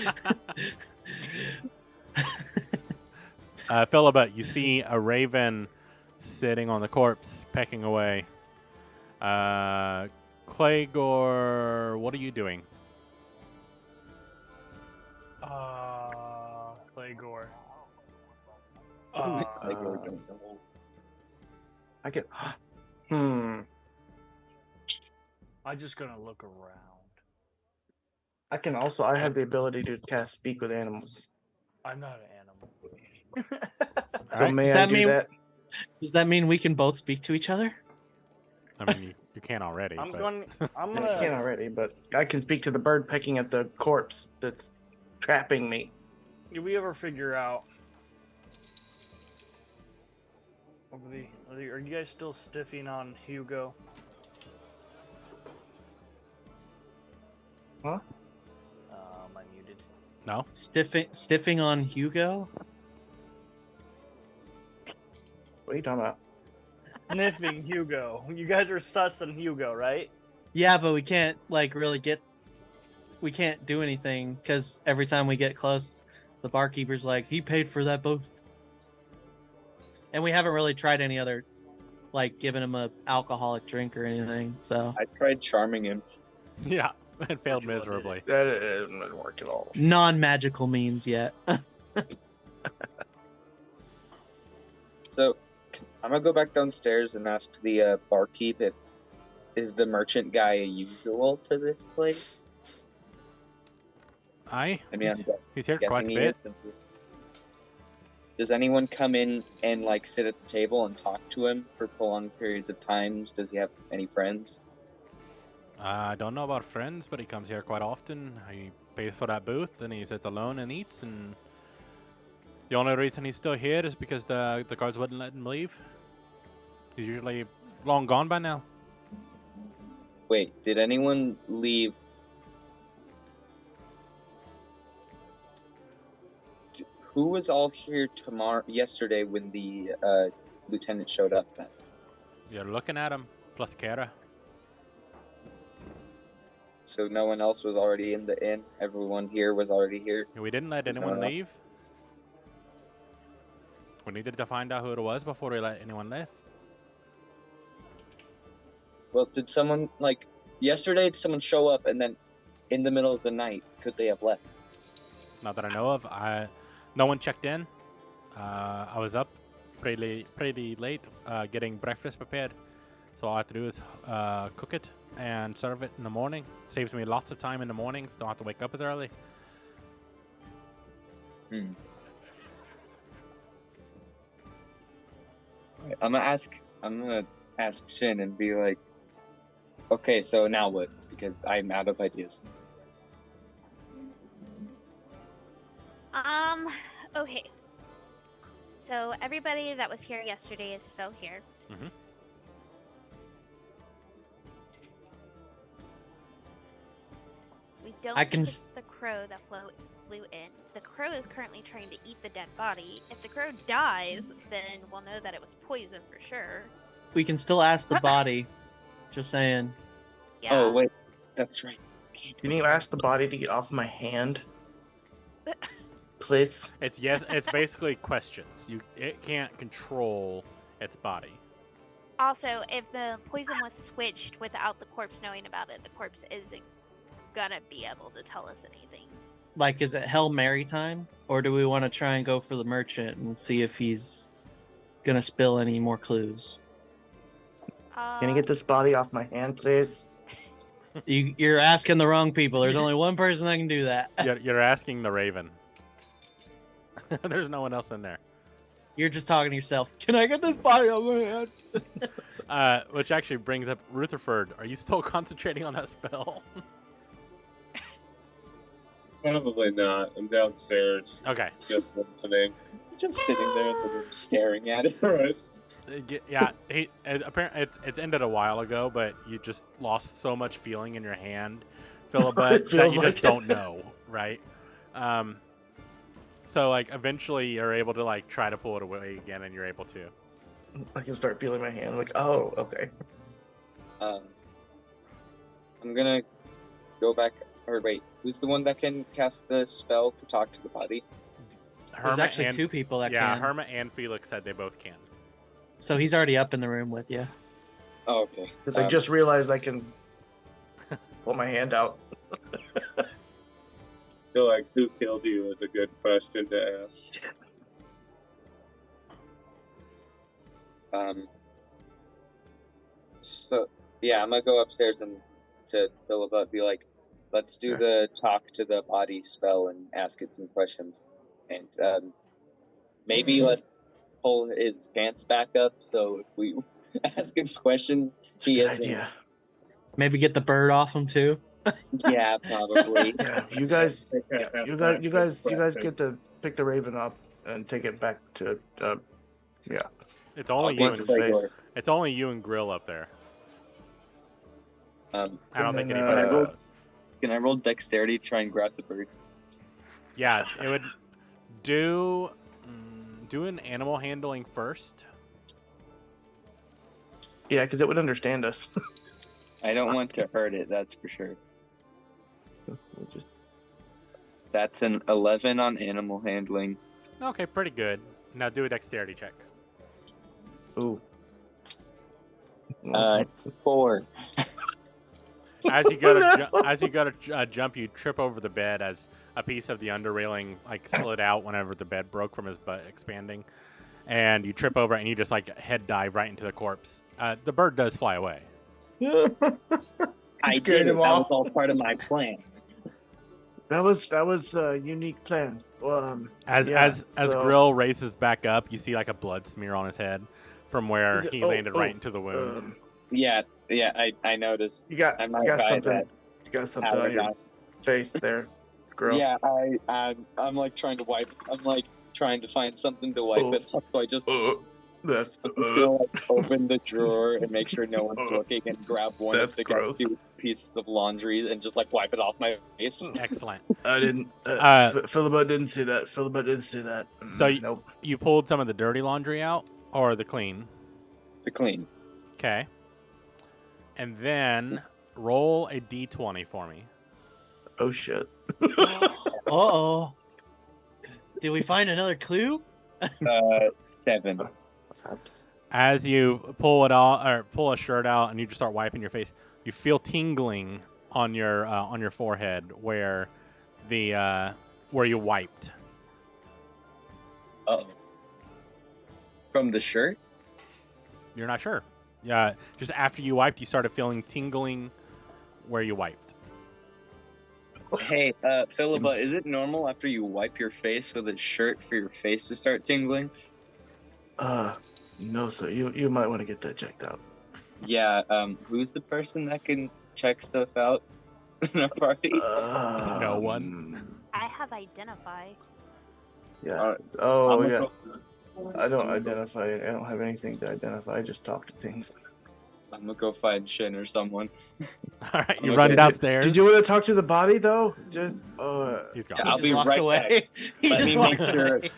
Philibut, you see a raven sitting on the corpse, pecking away. Claygor, what are you doing? Claygor. I really don't know. I get. I'm just gonna look around. I can also. I have the ability to cast speak with animals. I'm not an animal. So Alright. may Does I that do mean- that? Does that mean we can both speak to each other? I mean, you can already. I'm but... going. I'm I gonna. can't already, but I can speak to the bird pecking at the corpse that's trapping me. Did we ever figure out? Are you guys still stiffing on Hugo? Huh? Am I muted? No? Stiffing on Hugo? What are you talking about? Sniffing Hugo. You guys are sussing Hugo, right? Yeah, but we can't we can't do anything because every time we get close, the barkeeper's like, he paid for that both. And we haven't really tried any other, like giving him a alcoholic drink or anything. So I tried charming him. Yeah, it failed miserably. That didn't work at all. non-magical means yet. So I'm gonna go back downstairs and ask the barkeep if is the merchant guy usual to this place. I I mean, I'm he's here quite guessing a he bit. is. Does anyone come in and like sit at the table and talk to him for prolonged periods of times? Does he have any friends? I don't know about friends, but he comes here quite often. pays for that booth, and he sits alone and eats. And the only reason he's still here is because the guards wouldn't let him leave. He's usually long gone by now. Wait, did anyone leave? Who was all here yesterday when the lieutenant showed up then? You're looking at him, plus Kara. So no one else was already in the inn? Everyone here was already here? We didn't let There's no anyone one else? leave. We needed to find out who it was before we let anyone leave. Well, did someone, yesterday did someone show up and then in the middle of the night, could they have left? Not that I know of. No one checked in. I was up pretty late getting breakfast prepared. So all I have to do is cook it and serve it in the morning. Saves me lots of time in the mornings. Don't have to wake up as early. I'm gonna ask Shin and be like, okay, so now what? Because I'm out of ideas. Okay. So everybody that was here yesterday is still here. Mhm. We don't I think can it's the crow that flew in. The crow is currently trying to eat the dead body. If the crow dies, then we'll know that it was poison for sure. We can still ask the body. Just saying. Yeah. Oh, wait, that's right. Can you ask the body to get off my hand? Please? It's basically questions. It can't control its body. Also, if the poison was switched without the corpse knowing about it, the corpse isn't gonna be able to tell us anything. Like, is it Hail Mary time? Or do we want to try and go for the merchant and see if he's gonna spill any more clues? Can you get this body off my hand, please? You're asking the wrong people. There's only one person that can do that. You're asking the Raven. There's no one else in there. You're just talking to yourself. Can I get this body off my hand? Which actually brings up Rutherford. Are you still concentrating on that spell? Probably not. I'm downstairs, Okay. just listening. Just sitting there in the room staring at it. Right. Yeah, apparently it's ended a while ago, but you just lost so much feeling in your hand, Philibut, that feels you like just it. don't know, right? So eventually you're able to try to pull it away again, and you're able to. I can start feeling my hand. Like, oh, okay. I'm gonna go back. Or wait, who's the one that can cast the spell to talk to the body? There's actually and, two people that yeah, can. Hermit and Felix said they both can. So he's already up in the room with you. Oh, okay. Because I just realized I can pull my hand out. Feel like who killed you is a good question to ask. So yeah, I'm gonna go upstairs and to Philibut be like, let's do the talk to the body spell and ask it some questions, and maybe let's pull his pants back up so if we ask him questions, It's a he good isn't. idea. Maybe get the bird off him too. Yeah, probably. Yeah, you guys get to pick the raven up and take it back to It's only you. What's And, his face. face? it's only you and Grill up there. I don't think And then, anybody. Can I roll dexterity to try and grab the bird? Yeah, it would do an animal handling first. Yeah, because it would understand us. I don't want to hurt it, that's for sure. Just That's an 11 on animal handling. Okay, pretty good. Now do a dexterity check. ooh. 4. As you go to Oh, no. as you go to jump, you trip over the bed as a piece of the under railing slid out whenever the bed broke from his butt expanding, and you trip over it and you just head dive right into the corpse. The bird does fly away. I scared did it. him That off. was all part of my plan. That was a unique plan. As Yeah, so- Grill raises back up, you see a blood smear on his head from where Is it- he oh, landed oh, right into the wound. Yeah, I noticed. You got I might you got buy something. that You got something on your Paragon. face there. Girl. Yeah, I'm like trying to wipe. I'm like trying to find something to wipe it off. So I just That's I'm just gonna like open the drawer and make sure no one's looking and grab one of That's the gross. two pieces of laundry and just like wipe it off my face. Excellent. I didn't. Philibut didn't see that. Philibut didn't see that. So you- nope. You pulled some of the dirty laundry out, or the clean? To clean. Okay. And then roll a d20 for me. Oh shit. Uh-oh. Did we find another clue? 7. As you pull it out or pull a shirt out and you just start wiping your face, you feel tingling on your forehead where where you wiped. Oh. From the shirt? You're not sure. Yeah, just after you wiped, you started feeling tingling where you wiped. Hey, Philippa, is it normal after you wipe your face with a shirt for your face to start tingling? No, sir. You might want to get that checked out. Yeah, who's the person that can check stuff out in a party? No one. I have identify. Yeah. Oh I'm yeah. gonna I don't identify. I don't have anything to identify. I just talk to things. I'm gonna go find Shin or someone. All right, you Okay. run Did downstairs. Did you want to talk to the body though? Just He's gone. Yeah, He I'll just be walks right away. He Let just me walks make sure- away.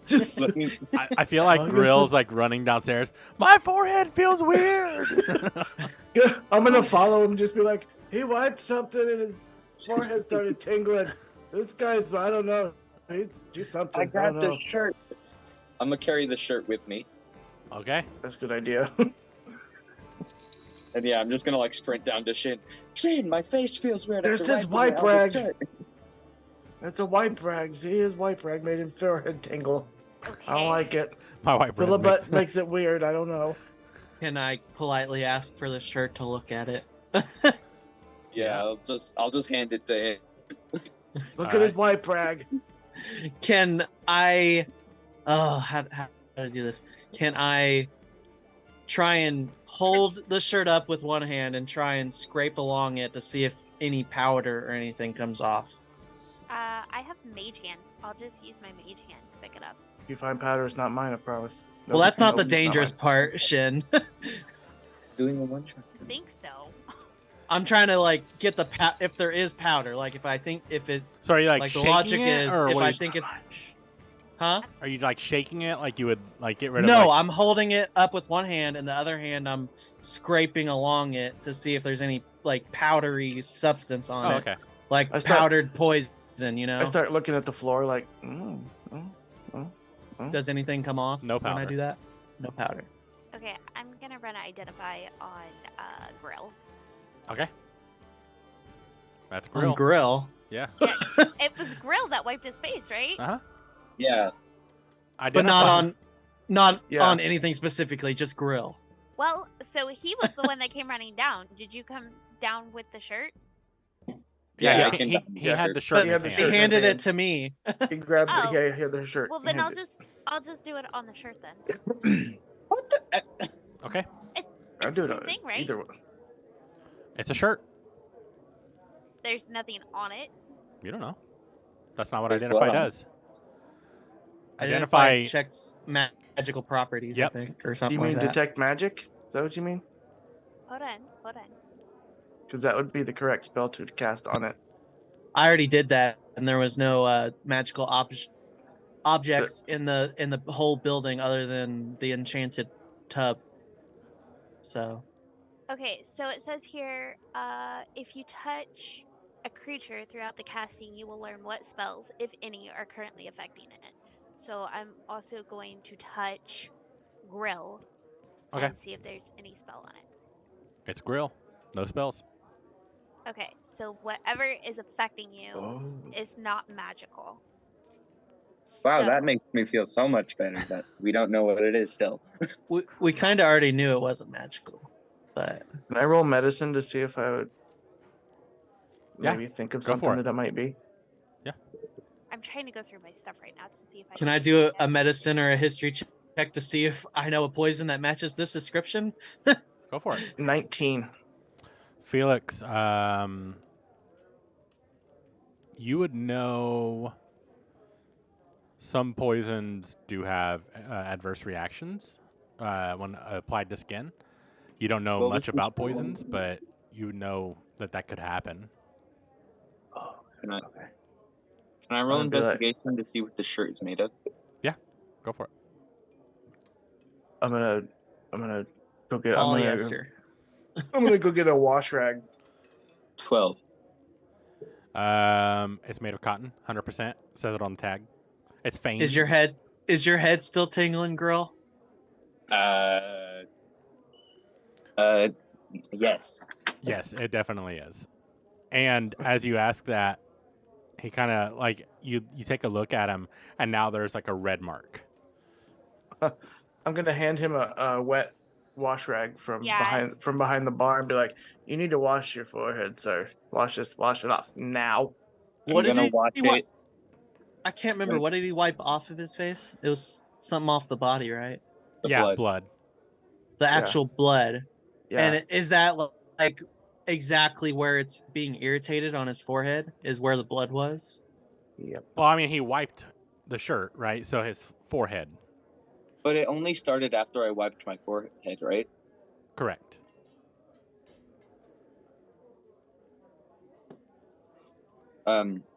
just Let me, I feel like Oh, you're Grill's so- like running downstairs. My forehead feels weird. I'm gonna follow him. Just be like, he wiped something and his forehead started tingling. This guy's, I don't know. He's something. I got don't the know. shirt. I'm gonna carry the shirt with me. Okay. That's a good idea. And yeah, I'm just gonna like sprint down to Shin. Shin, my face feels weird. There's after this wiping it wipe out rag. with shirt." That's a wipe rag. See, his wipe rag made his forehead tingle. Okay. I don't like it. My wife Philibut makes it weird. I don't know. Can I politely ask for the shirt to look at it? Yeah, I'll just hand it to him. Look at his wipe rag. Can I? Oh, how to do this? Can I try and hold the shirt up with one hand and try and scrape along it to see if any powder or anything comes off? I have mage hand. I'll just use my mage hand to pick it up. If you find powder, it's not mine, I promise. Well, that's not the Nobody's dangerous mine. part, Shin. Doing a one shot. I think so. I'm trying to like get the if there is powder. Like if I think if it, So are you like like the shaking logic it, is or if what I is- think it's, huh? Are you like shaking it like you would like get rid of? No, like, I'm holding it up with one hand, and the other hand I'm scraping along it to see if there's any like powdery substance on Oh, it, okay. like I start- powdered poison. You know, I start looking at the floor like, does anything come off No when I powder. do that? No powder. Okay, I'm gonna run an identify on Grill. Okay. That's On grill. grill. Yeah. Yeah, it was Grill that wiped his face, right? Uh huh. Yeah, But not on Yeah. on anything specifically, just grill. Well, so he was the one that came running down. Did you come down with the shirt? Yeah. I can- He yeah, had sure. the shirt in He his had the He hand. shirt. in handed his it to me. he grabbed Oh. it. Yeah, the shirt. Well, He then I'll handed just do it on the shirt then. what the? Okay. I'll It's do the it. same thing, right? Either way. It's a shirt. There's nothing on it. You don't know. That's not what There's identify blood on it. does. Identify checks magical properties, Yep. I think, or Do something you mean like that. detect magic? Is that what you mean? Hold on, hold on. Because that would be the correct spell to cast on it. I already did that, and there was no magical objects in the whole building other than the enchanted tub. So Okay, so it says here, if you touch a creature throughout the casting, you will learn what spells, if any, are currently affecting it. So I'm also going to touch Grill Okay. and see if there's any spell on it. It's grill. No spells. Okay, so whatever is affecting you Oh. is not magical. Wow, So- that makes me feel so much better that we don't know what it is still. we kind of already knew it wasn't magical, but Can I roll medicine to see if I would Yeah, maybe think of go for something it. that it might be? I'm trying to go through my stuff right now to see if I can I do a medicine or a history check to see if I know a poison that matches this description? Go for it. 19. Felix, you would know some poisons do have adverse reactions when applied to skin. You don't know What was much the about spell? poisons, but you know that could happen. Oh, Can I okay. can I roll I'd be like- investigation to see what the shirt is made of? Go for it. I'm gonna go get. Polyester. I'm gonna go get a wash rag. 12. It's made of cotton, 100%. Says it on the tag. It's fangs. Is your head still tingling, girl? Yes. Yes, it definitely is. And as you ask that, he kind of like you take a look at him, and now there's like a red mark. I'm gonna hand him a wet wash rag from Yeah. behind the bar and be like, "You need to wash your forehead, sir. Wash it off now." What I'm did gonna he watch wi- it. I can't remember. What did he wipe off of his face? It was something off the body, right? The Yeah, blood. blood. The Yeah. actual blood. Yeah. And is that like exactly where it's being irritated on his forehead? Is where the blood was? Yep. Well, I mean, he wiped the shirt, right? So his forehead. But it only started after I wiped my forehead, right? Correct.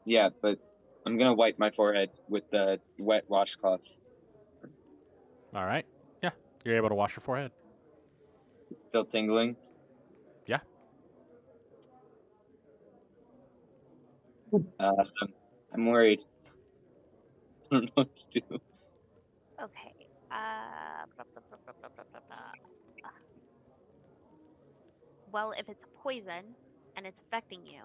Yeah, but I'm gonna wipe my forehead with the wet washcloth. All right. Yeah, you're able to wash your forehead. Still tingling. Yeah. I'm worried. I don't know what to do. Okay. Blah, blah, blah, blah, blah, blah, blah, blah. Well, if it's a poison and it's affecting you,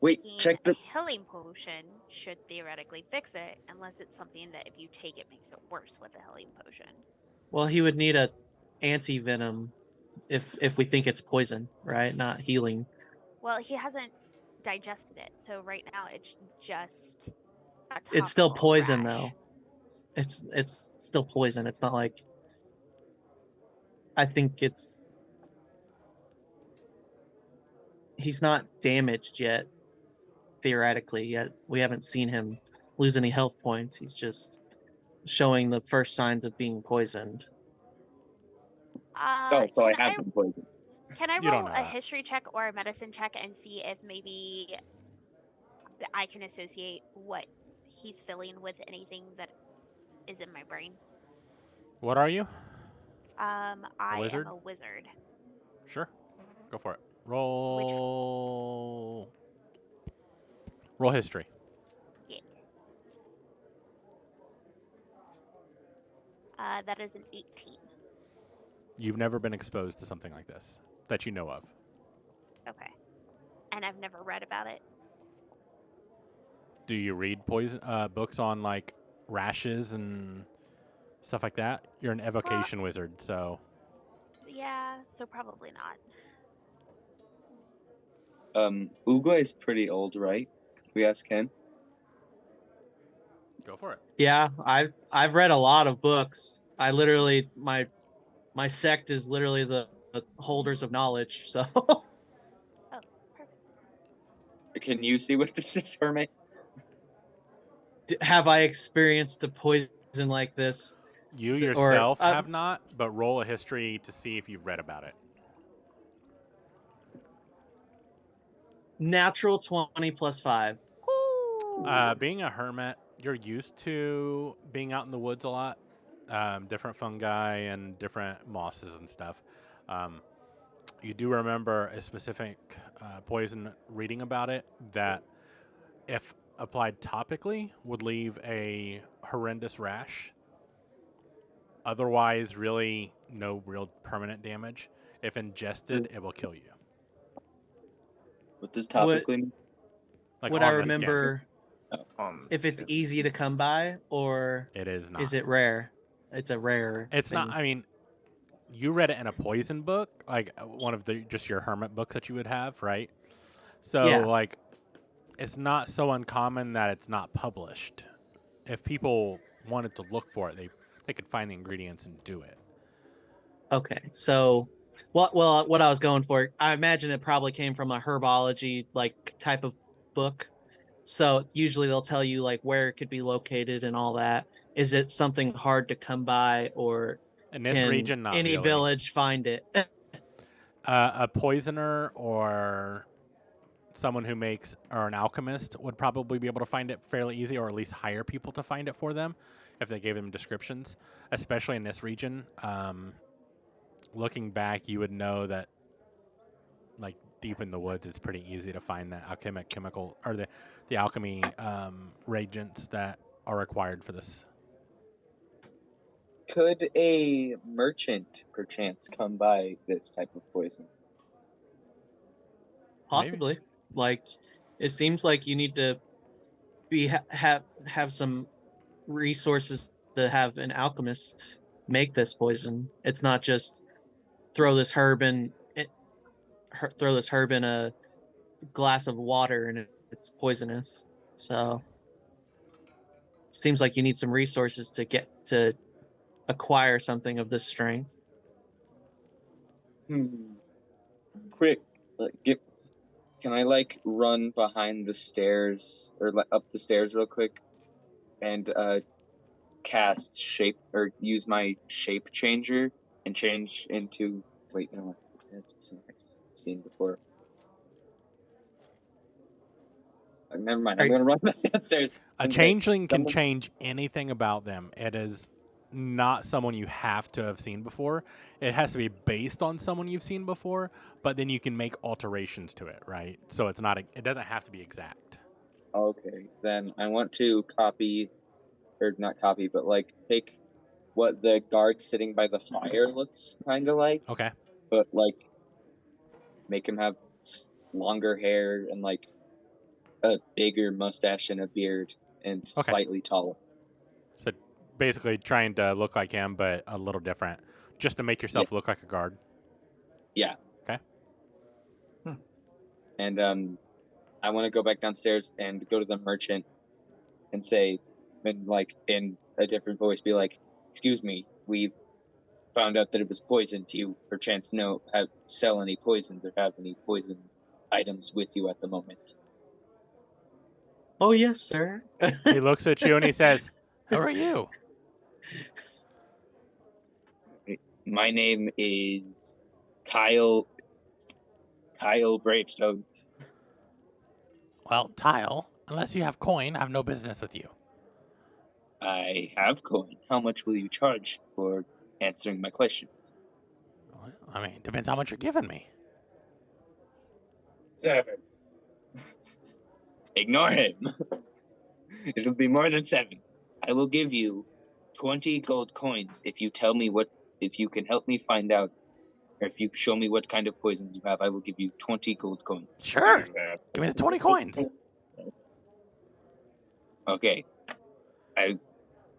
Wait, taking check a the. healing potion should theoretically fix it, unless it's something that if you take it makes it worse with the healing potion. Well, he would need a anti-venom if we think it's poison, right? Not healing. Well, he hasn't digested it, so right now it's just a It's still topical poison rash. though. It's still poison. It's not like I think he's not damaged yet, theoretically, yet. We haven't seen him lose any health points. He's just showing the first signs of being poisoned. Oh, so I Can have been poisoned. Can I You don't roll know a that. history check or a medicine check and see if maybe I can associate what he's feeling with anything that is in my brain? What are you? I wizard? am a wizard. Sure. Go for it. Roll history. Yeah. That is an 18. You've never been exposed to something like this that you know of. Okay. And I've never read about it. Do you read poison books on like rashes and stuff like that? You're an evocation wizard, so Yeah, so probably not. Uga is pretty old, right? Can we ask him? go for it. Yeah, I've read a lot of books. I literally my sect is literally the holders of knowledge. So Can you see what this is, Hermit? have I experienced a poison like this? You Or, yourself have not, but roll a history to see if you've read about it. Natural 20 plus 5. Being a hermit, you're used to being out in the woods a lot, different fungi and different mosses and stuff. You do remember a specific poison reading about it that, if applied topically, would leave a horrendous rash. Otherwise, really no real permanent damage. If ingested, it will kill you. What does topically mean? Like Would I on the skin. remember if it's easy to come by, or It is not. is it rare? It's a rare. It's thing. not. I mean, you read it in a poison book, like one of the just your hermit books that you would have, right? So Yeah. like, it's not so uncommon that it's not published. If people wanted to look for it, they could find the ingredients and do it. Okay, so What I was going for, I imagine it probably came from a herbology like type of book. So usually they'll tell you like where it could be located and all that. Is it something hard to come by, or In this can region, not any really. village find it? A poisoner or someone who makes, or an alchemist would probably be able to find it fairly easy, or at least hire people to find it for them if they gave them descriptions, especially in this region. Looking back, you would know that like deep in the woods, it's pretty easy to find the chemical or the alchemy reagents that are required for this. Could a merchant perchance come by this type of poison? Possibly. Like, it seems like you need to be have some resources to have an alchemist make this poison. It's not just throw this herb in a glass of water and it's poisonous. So seems like you need some resources to get to acquire something of this strength. Quick, can I like run behind the stairs or up the stairs real quick and cast shape or use my shape changer and change into no, I've seen before. Never mind. I'm gonna run back downstairs. A changeling can change anything about them. It is not someone you have to have seen before. It has to be based on someone you've seen before, but then you can make alterations to it, right? So it's not. It doesn't have to be exact. Okay, then I want to copy, or not copy, but like take what the guard sitting by the fire looks kind of like. Okay. But like make him have longer hair and like a bigger mustache and a beard and slightly taller. So basically trying to look like him, but a little different, just to make yourself look like a guard. Yeah. Okay. And I want to go back downstairs and go to the merchant and say, and like in a different voice, be like, "Excuse me, we've found out that it was poisoned. Do you perchance sell any poisons or have any poison items with you at the moment?" Oh yes, sir. He looks at you and he says, "Who are you?" My name is Kyle Bravestone. Well, Tile, unless you have coin, I have no business with you. I have coin. How much will you charge for answering my questions? Well, I mean, depends how much you're giving me. 7. Ignore him. It'll be more than 7. I will give you 20 gold coins if you tell me if you can help me find out, or if you show me what kind of poisons you have. I will give you 20 gold coins. Sure. Give me the 20 coins. Okay.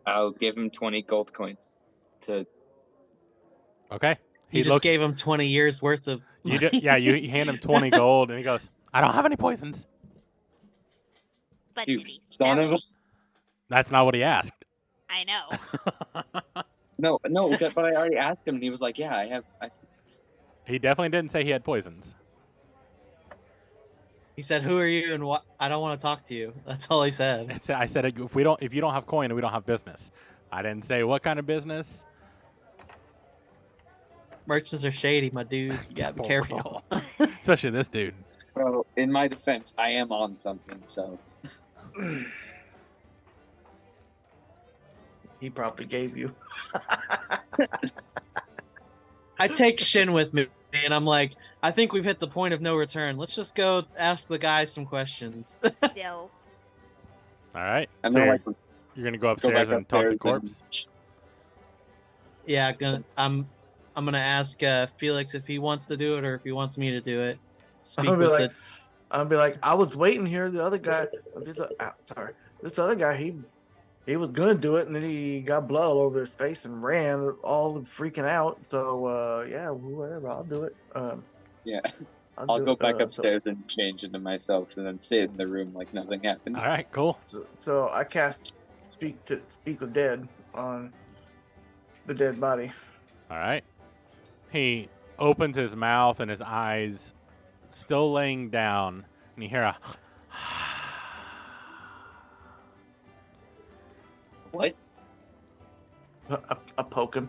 I'll give him 20 gold coins to. Okay. He just gave him 20 years worth of. You hand him 20 gold, and he goes, "I don't have any poisons." But You did he son sell of a- any? That's not what he asked. I know. No, but I already asked him, and he was like, "Yeah, I have." He definitely didn't say he had poisons. He said, "Who are you?" and what? I don't want to talk to you. That's all he said. I said, if you don't have coin, we don't have business. I didn't say what kind of business. Merchants are shady, my dude. You gotta be For careful. real. Especially this dude. Well, in my defense, I am on something, so. He probably gave you. I take Shin with me, and I'm like, I think we've hit the point of no return. Let's just go ask the guy some questions. Dills. All right. I'm So gonna you're going to go go upstairs back and talk to upstairs Corpse? Yeah, I'm gonna ask Felix if he wants to do it or if he wants me to do it. Speak I'll be with like, I was waiting here. The other guy, this other guy, he was gonna do it, and then he got blood all over his face and ran, all freaking out. So yeah, whatever, I'll do it. Yeah. I'll go back upstairs and change into myself, and then sit in the room like nothing happened. All right, cool. So I cast speak with dead on the dead body. All right. He opens his mouth and his eyes still laying down, and you hear a What? I poke him.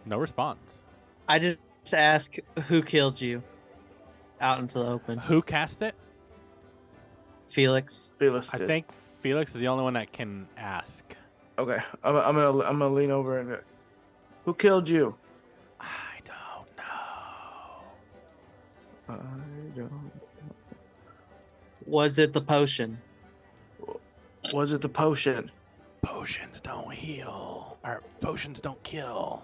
no response. I just ask who killed you out into the open. Who cast it? Felix. Felix I did. think Felix is the only one that can ask. Okay, I'm gonna lean over and. Who killed you? I don't know. I don't. Was it the potion? Was it the potion? Potions don't heal. Or potions don't kill.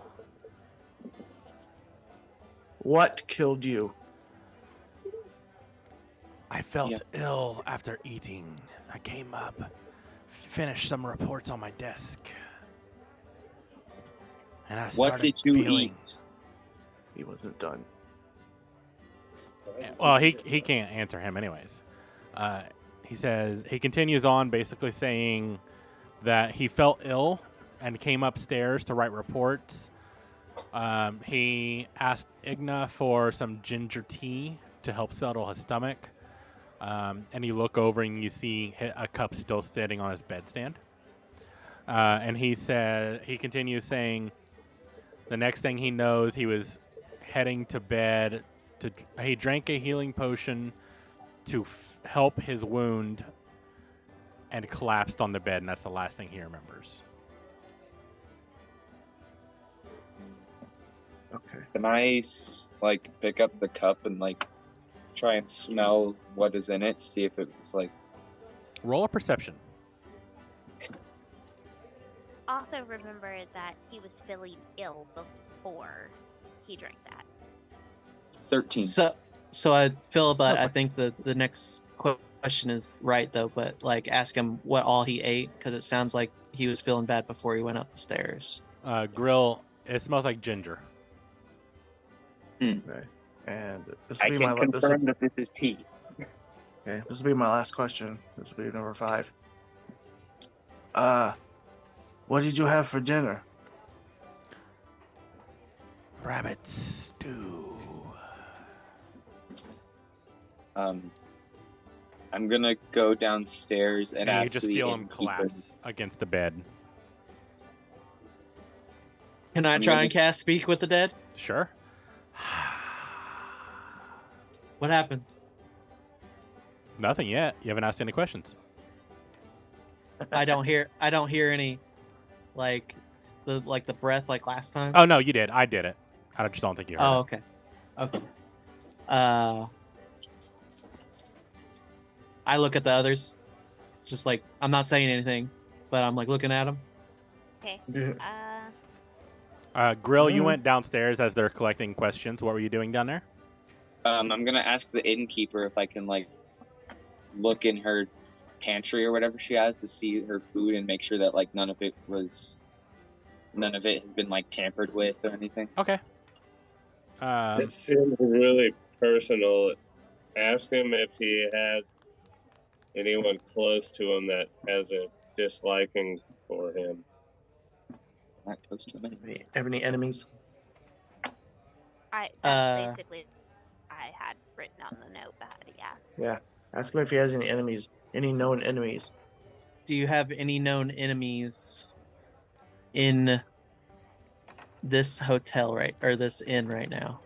What killed you? I felt ill after eating. I came up, finished some reports on my desk. And I What started did you feeling... eat? He wasn't done. Well, he can't answer him anyways. He says, he continues on basically saying that he felt ill and came upstairs to write reports. He asked Igna for some ginger tea to help settle his stomach. And you look over and you see a cup still sitting on his bedstand. And he continues saying the next thing he knows, he was heading to bed. He drank a healing potion to help his wound and collapsed on the bed, and that's the last thing he remembers. Okay. Can I like pick up the cup and like try and smell what is in it? See if it's like. Roll a perception. Also remember that he was feeling ill before he drank that. 13. So Philip, I think the next question is right though, but like ask him what all he ate because it sounds like he was feeling bad before he went up the stairs. Grill, it smells like ginger. Okay. And this I will be can confirm that this is tea. Okay, this will be my last question. This will be number 5. What did you have for dinner? Rabbit stew. I'm gonna go downstairs and And you ask just the feel him innkeeper- collapse against the bed. Can I I'm try gonna- and cast Speak with the Dead? Sure. What happens? Nothing yet. You haven't asked any questions. I don't hear any like the breath like last time. Oh no, you did. I did it. I just don't think you heard Oh, it. okay. I look at the others, just like I'm not saying anything, but I'm like looking at them. Okay. Grill, you went downstairs as they're collecting questions. What were you doing down there? I'm gonna ask the innkeeper if I can like look in her pantry or whatever she has to see her food and make sure that like none of it has been like tampered with or anything. Okay. It seems really personal. Ask him if he has anyone close to him that has a disliking for him. Not close to me. Have any enemies? That's basically I had written on the notepad. Yeah. Yeah. Ask him if he has any enemies. Any known enemies. Do you have any known enemies in this hotel or this inn right now?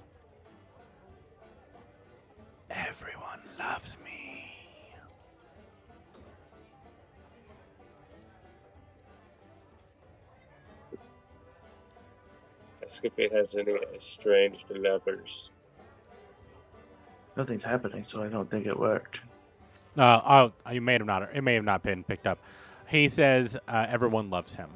Everyone loves me. Ask if he has any estranged lovers. Nothing's happening, so I don't think it worked. You may have not. It may have not been picked up. He says everyone loves him.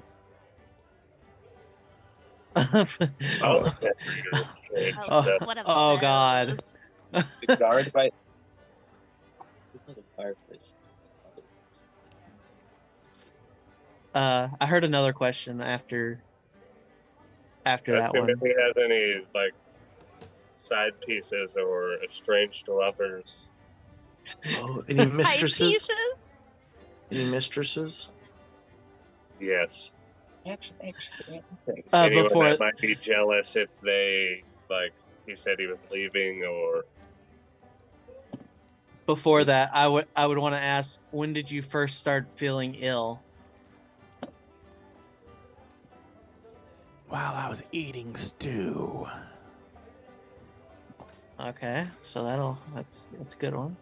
Oh, that's estranged Oh, lovers. it's one of Oh, God. those. The guard by the fireplace. I heard another question after Ask that him one. if he has any like side pieces or estranged lovers. Oh, any mistresses? Pieces? Any mistresses? Yes. Actually, Anyone Before that might be jealous if they like he said he was leaving, or Before that, I would want to ask, when did you first start feeling ill? While I was eating stew. Okay, so that's a good one.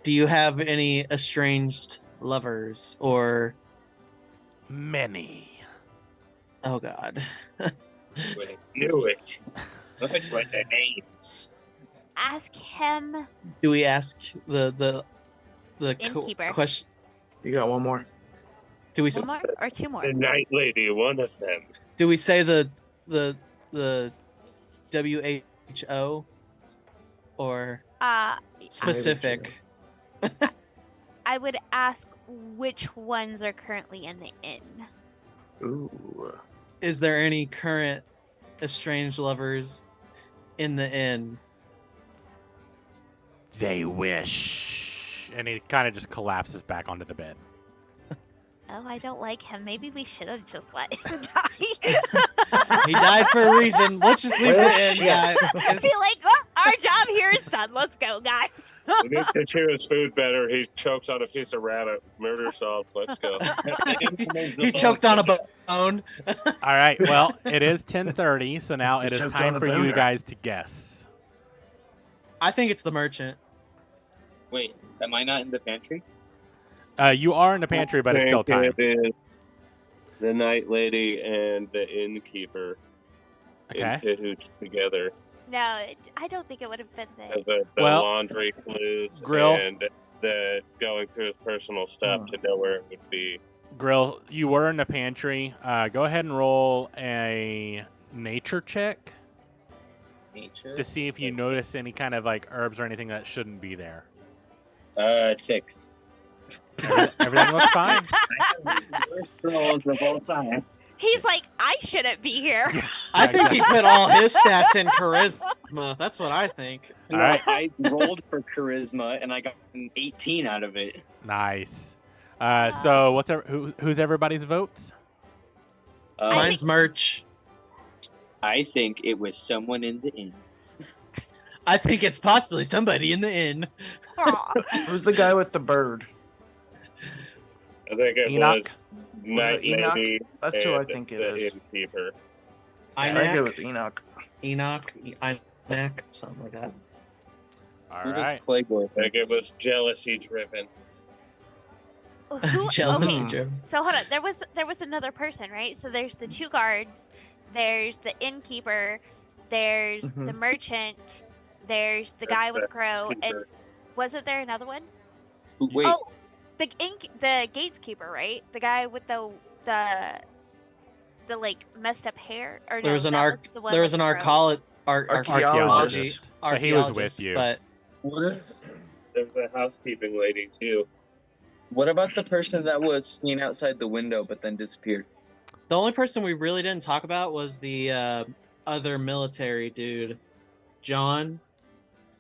Do you have any estranged lovers or? Many. Oh God. I knew it. Look at what their names. Ask him. Do we ask the Innkeeper. question? You got one more. Do we One more or two more? The Night Lady, one of them. do we say the WHO or specific? I would ask which ones are currently in the inn. Ooh. Is there any current estranged lovers in the inn? They wish. And he kind of just collapses back onto the bed. Oh, I don't like him. Maybe we should have just let him die. He died for a reason. Let's just leave Well, it in. Yeah, I feel like our job here is done. Let's go, guys. We need to chew his food better. He chokes on a piece of rabbit. Murder solved. Let's go. he choked on a bone. All right. Well, it is 10:30, so now it is choked time on a for you boner. guys to guess. I think it's the merchant. Wait, am I not in the pantry? You are in the pantry, but it's still time. It is the Night Lady and the innkeeper Okay. in cahoots together. No, I don't think it would have been the. The Well, laundry clues Grill. and the going through his personal stuff to know where it would be. Grill, you were in the pantry. Go ahead and roll a nature check Nature. to see if you notice any kind of like herbs or anything that shouldn't be there. 6. Everything looks fine. Worst rolls of all time. He's like, I shouldn't be here. I think he put all his stats in charisma. That's what I think. All right. I rolled for charisma and I got an 18 out of it. Nice. So who's everybody's votes? Mine's merch. I think it was someone in the inn. I think it's possibly somebody in the inn. Aw. Who's the guy with the bird? I think it Enoch? was Night Enoch? Lady. That's who I and think it the is. innkeeper. I think it Enoch, was Enoch. Enoch, something like that. All Who does right. Claygor I think it was jealousy driven. Who? Jealousy, Okay. Joe. So hold on. There was another person, right? So there's the 2 guards. There's the innkeeper. There's the merchant. There's the guy with Crow. And Keeper. wasn't there another one? Wait, Oh, the gateskeeper, right? The guy with the like messed up hair. Or There no, was an that was the one there was with an the Crow. Archaeologist. But he was with archaeologist, you. But what if, There's a housekeeping lady too. what about the person that was seen outside the window but then disappeared? the only person we really didn't talk about was the other military dude, John.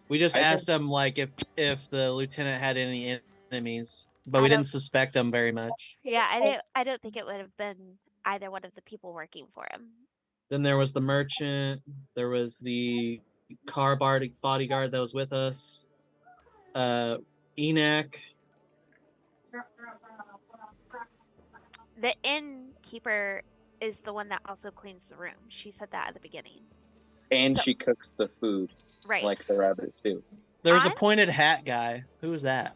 We just I asked him like if the lieutenant had any enemies, but I we don't- didn't suspect him very much. Yeah, I don't think it would have been either one of the people working for him. Then there was the merchant. There was the car bodyguard that was with us. Enoch. The innkeeper is the one that also cleans the room. She said that at the beginning. And So- she cooks the food Right. like the rabbits do. There was a I'm- pointed hat guy. Who was that?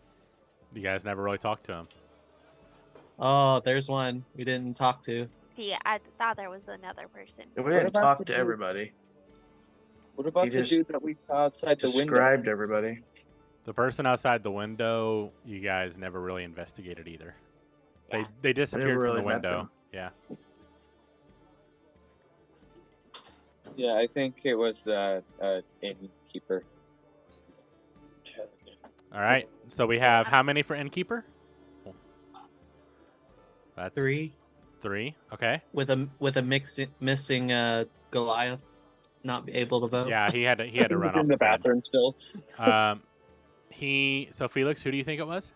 You guys never really talked to him. Oh, there's one we didn't talk to. Yeah, I thought there was another person. We didn't about talk the to dude? everybody. What about He the just dude that we saw outside the window? Described everybody. The person outside the window, you guys never really investigated either. They disappeared really from the met window. them. Yeah. Yeah, I think it was the innkeeper. All right. So we have how many for innkeeper? That's 3 3. Okay. with a missing Goliath, not able to vote. Yeah, he had to run off in the the bed. bathroom still. So Felix, who do you think it was?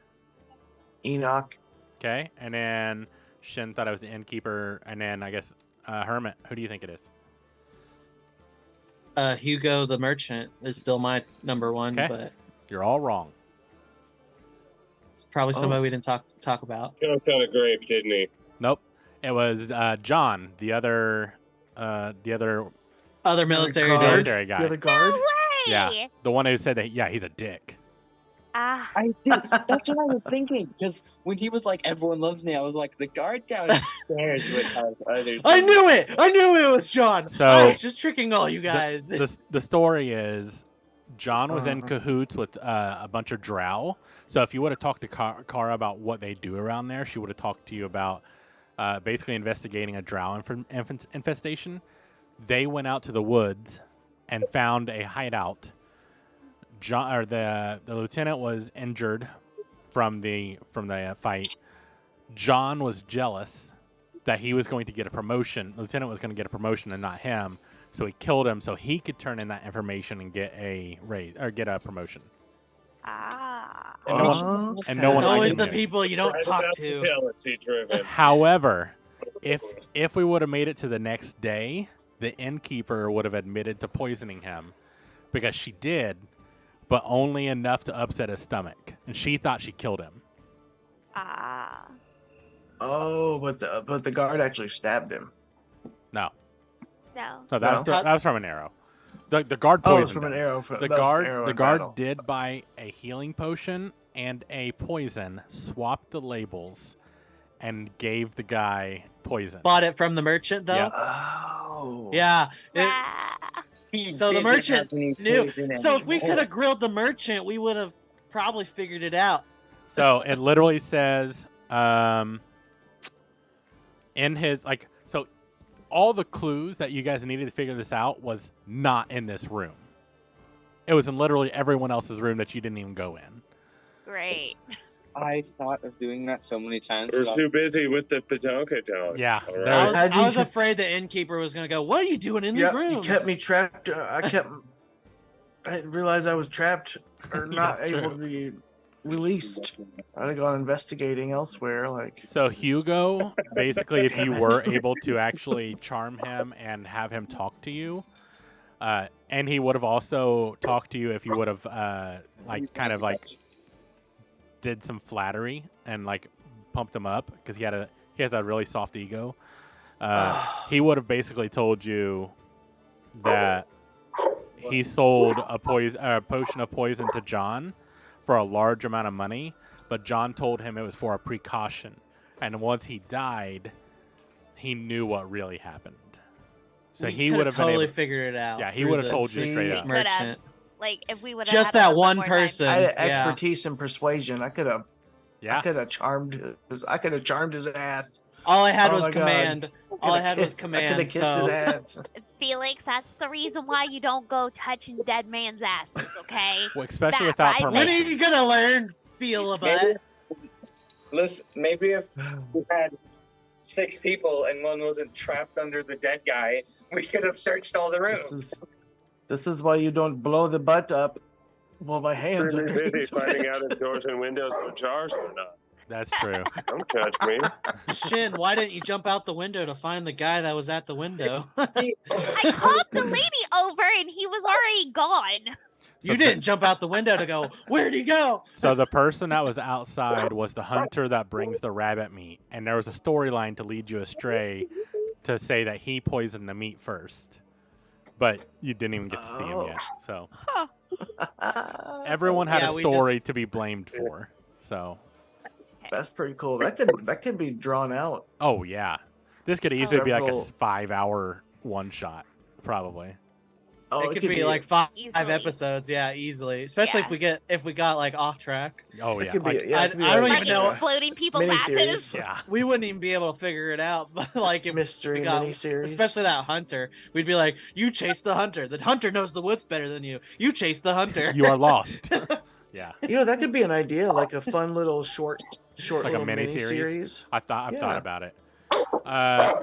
Enoch. Okay, and then Shin thought it was the innkeeper, and then I guess Hermit. Who do you think it is? Hugo the merchant is still my number one, Okay. but You're all wrong. it's probably Oh. somebody we didn't talk about. Choked on a grape, didn't he? Nope. It was John, the other Other military guard? dude. military guy. The other guard. No way! Yeah, the one who said that. Yeah, he's a dick. Ah, I did. That's what I was thinking. Because when he was like, "Everyone loves me," I was like, "The guard downstairs would have other." I knew it! I knew it was John. So- I was just tricking all you guys. The story is John was in Uh-huh. cahoots with a bunch of drow. So if you would have talked to Kara about what they do around there, she would have talked to you about basically investigating a drow infestation. They went out to the woods and found a hideout. John, or the lieutenant was injured from the fight. John was jealous that he was going to get a promotion. The lieutenant was going to get a promotion and not him. So he killed him so he could turn in that information and get a raise or get a promotion. ah. And no one, Okay. and no one It's always liked the him. people you don't Right talk about to. Jealousy driven. However, if we would have made it to the next day, the innkeeper would have admitted to poisoning him because she did, but only enough to upset his stomach, and she thought she killed him. Ah. Oh, but the guard actually stabbed him. No, No. no, that was No? that was from an arrow. The guard Oh, poisoned it's from him. an arrow. The that was guard an arrow the in guard battle. did buy a healing potion and a poison, swapped the labels, and gave the guy poison. Bought it from the merchant though. Yep. Oh. Yeah. Ah. So the merchant knew. knew. So if we could have grilled the merchant, we would have probably figured it out. So it literally says, in his so all the clues that you guys needed to figure this out was not in this room. It was in literally everyone else's room that you didn't even go in. Great. I thought of doing that so many times. We're but too busy with the Patonka dog. Yeah, All there right. I was- was, How'd you I was tr- afraid the innkeeper was gonna go, "What are you doing in these Yeah, rooms?" you kept me trapped. I didn't realize I was trapped or Yeah, not that's able true. to be released. I'd have gone investigating elsewhere. Like, So Hugo, basically, if you were able to actually charm him and have him talk to you, and he would have also talked to you if you would have kind of did some flattery and pumped him up because he has a really soft ego. He would have basically told you that he sold a potion of poison to John for a large amount of money, but John told him it was for a precaution. And once he died, he knew what really happened. So We he could would have totally been able. figured it out. Yeah, he through would have the told you straight up. We could have. merchant. Like if we would have Just had a that little bit one more time. person. I had Yeah. expertise in persuasion. I could have Yeah. charmed his ass. All I had Oh was my God. command. All I had was I could command. have kissed So his ass. Felix, that's the reason why you don't go touching dead man's asses, okay? Well, especially That without right when permission. are you gonna learn feel a butt? Listen, maybe if we had 6 people and one wasn't trapped under the dead guy, we could have searched all the rooms. This is why you don't blow the butt up. Well, my hands Too are busy finding out if doors and windows were jars or not. That's true. Don't judge me. Shin, why didn't you jump out the window to find the guy that was at the window? I called the lady over and he was already gone. So You didn't jump out the window to go, where'd he go? So the person that was outside was the hunter that brings the rabbit meat, and there was a storyline to lead you astray to say that he poisoned the meat first, but you didn't even get to see him Oh. yet. So everyone had Yeah, a we just- story to be blamed for. So That's pretty cool. That could be drawn out. oh yeah, this could easily be like a Several- 5-hour one shot, probably. Oh, it could be like five Easily. episodes, yeah, easily. Especially Yeah. if we got like off track. Oh It yeah, could be. like- Yeah, I- it could be I don't Like even know- exploding people's miniseries. asses. yeah. We wouldn't even be able to figure it out. But like if Mystery we got, miniseries. especially that hunter, we'd be like, "You chase the hunter. The hunter knows the woods better than you. You chase the hunter." You are lost. Yeah, That could be an idea, like a fun little short Like a little miniseries? I've thought Yeah. about it.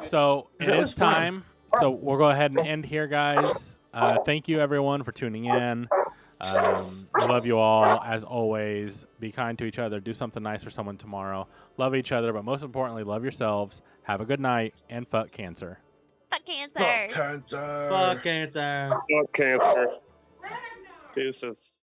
So it That is was fun. time. So we'll go ahead and end here, guys. Thank you everyone for tuning in. I love you all as always. Be kind to each other. Do something nice for someone tomorrow. Love each other, but most importantly, love yourselves. Have a good night and fuck cancer. Fuck cancer. Fuck cancer. Fuck cancer. Fuck cancer. Deuces.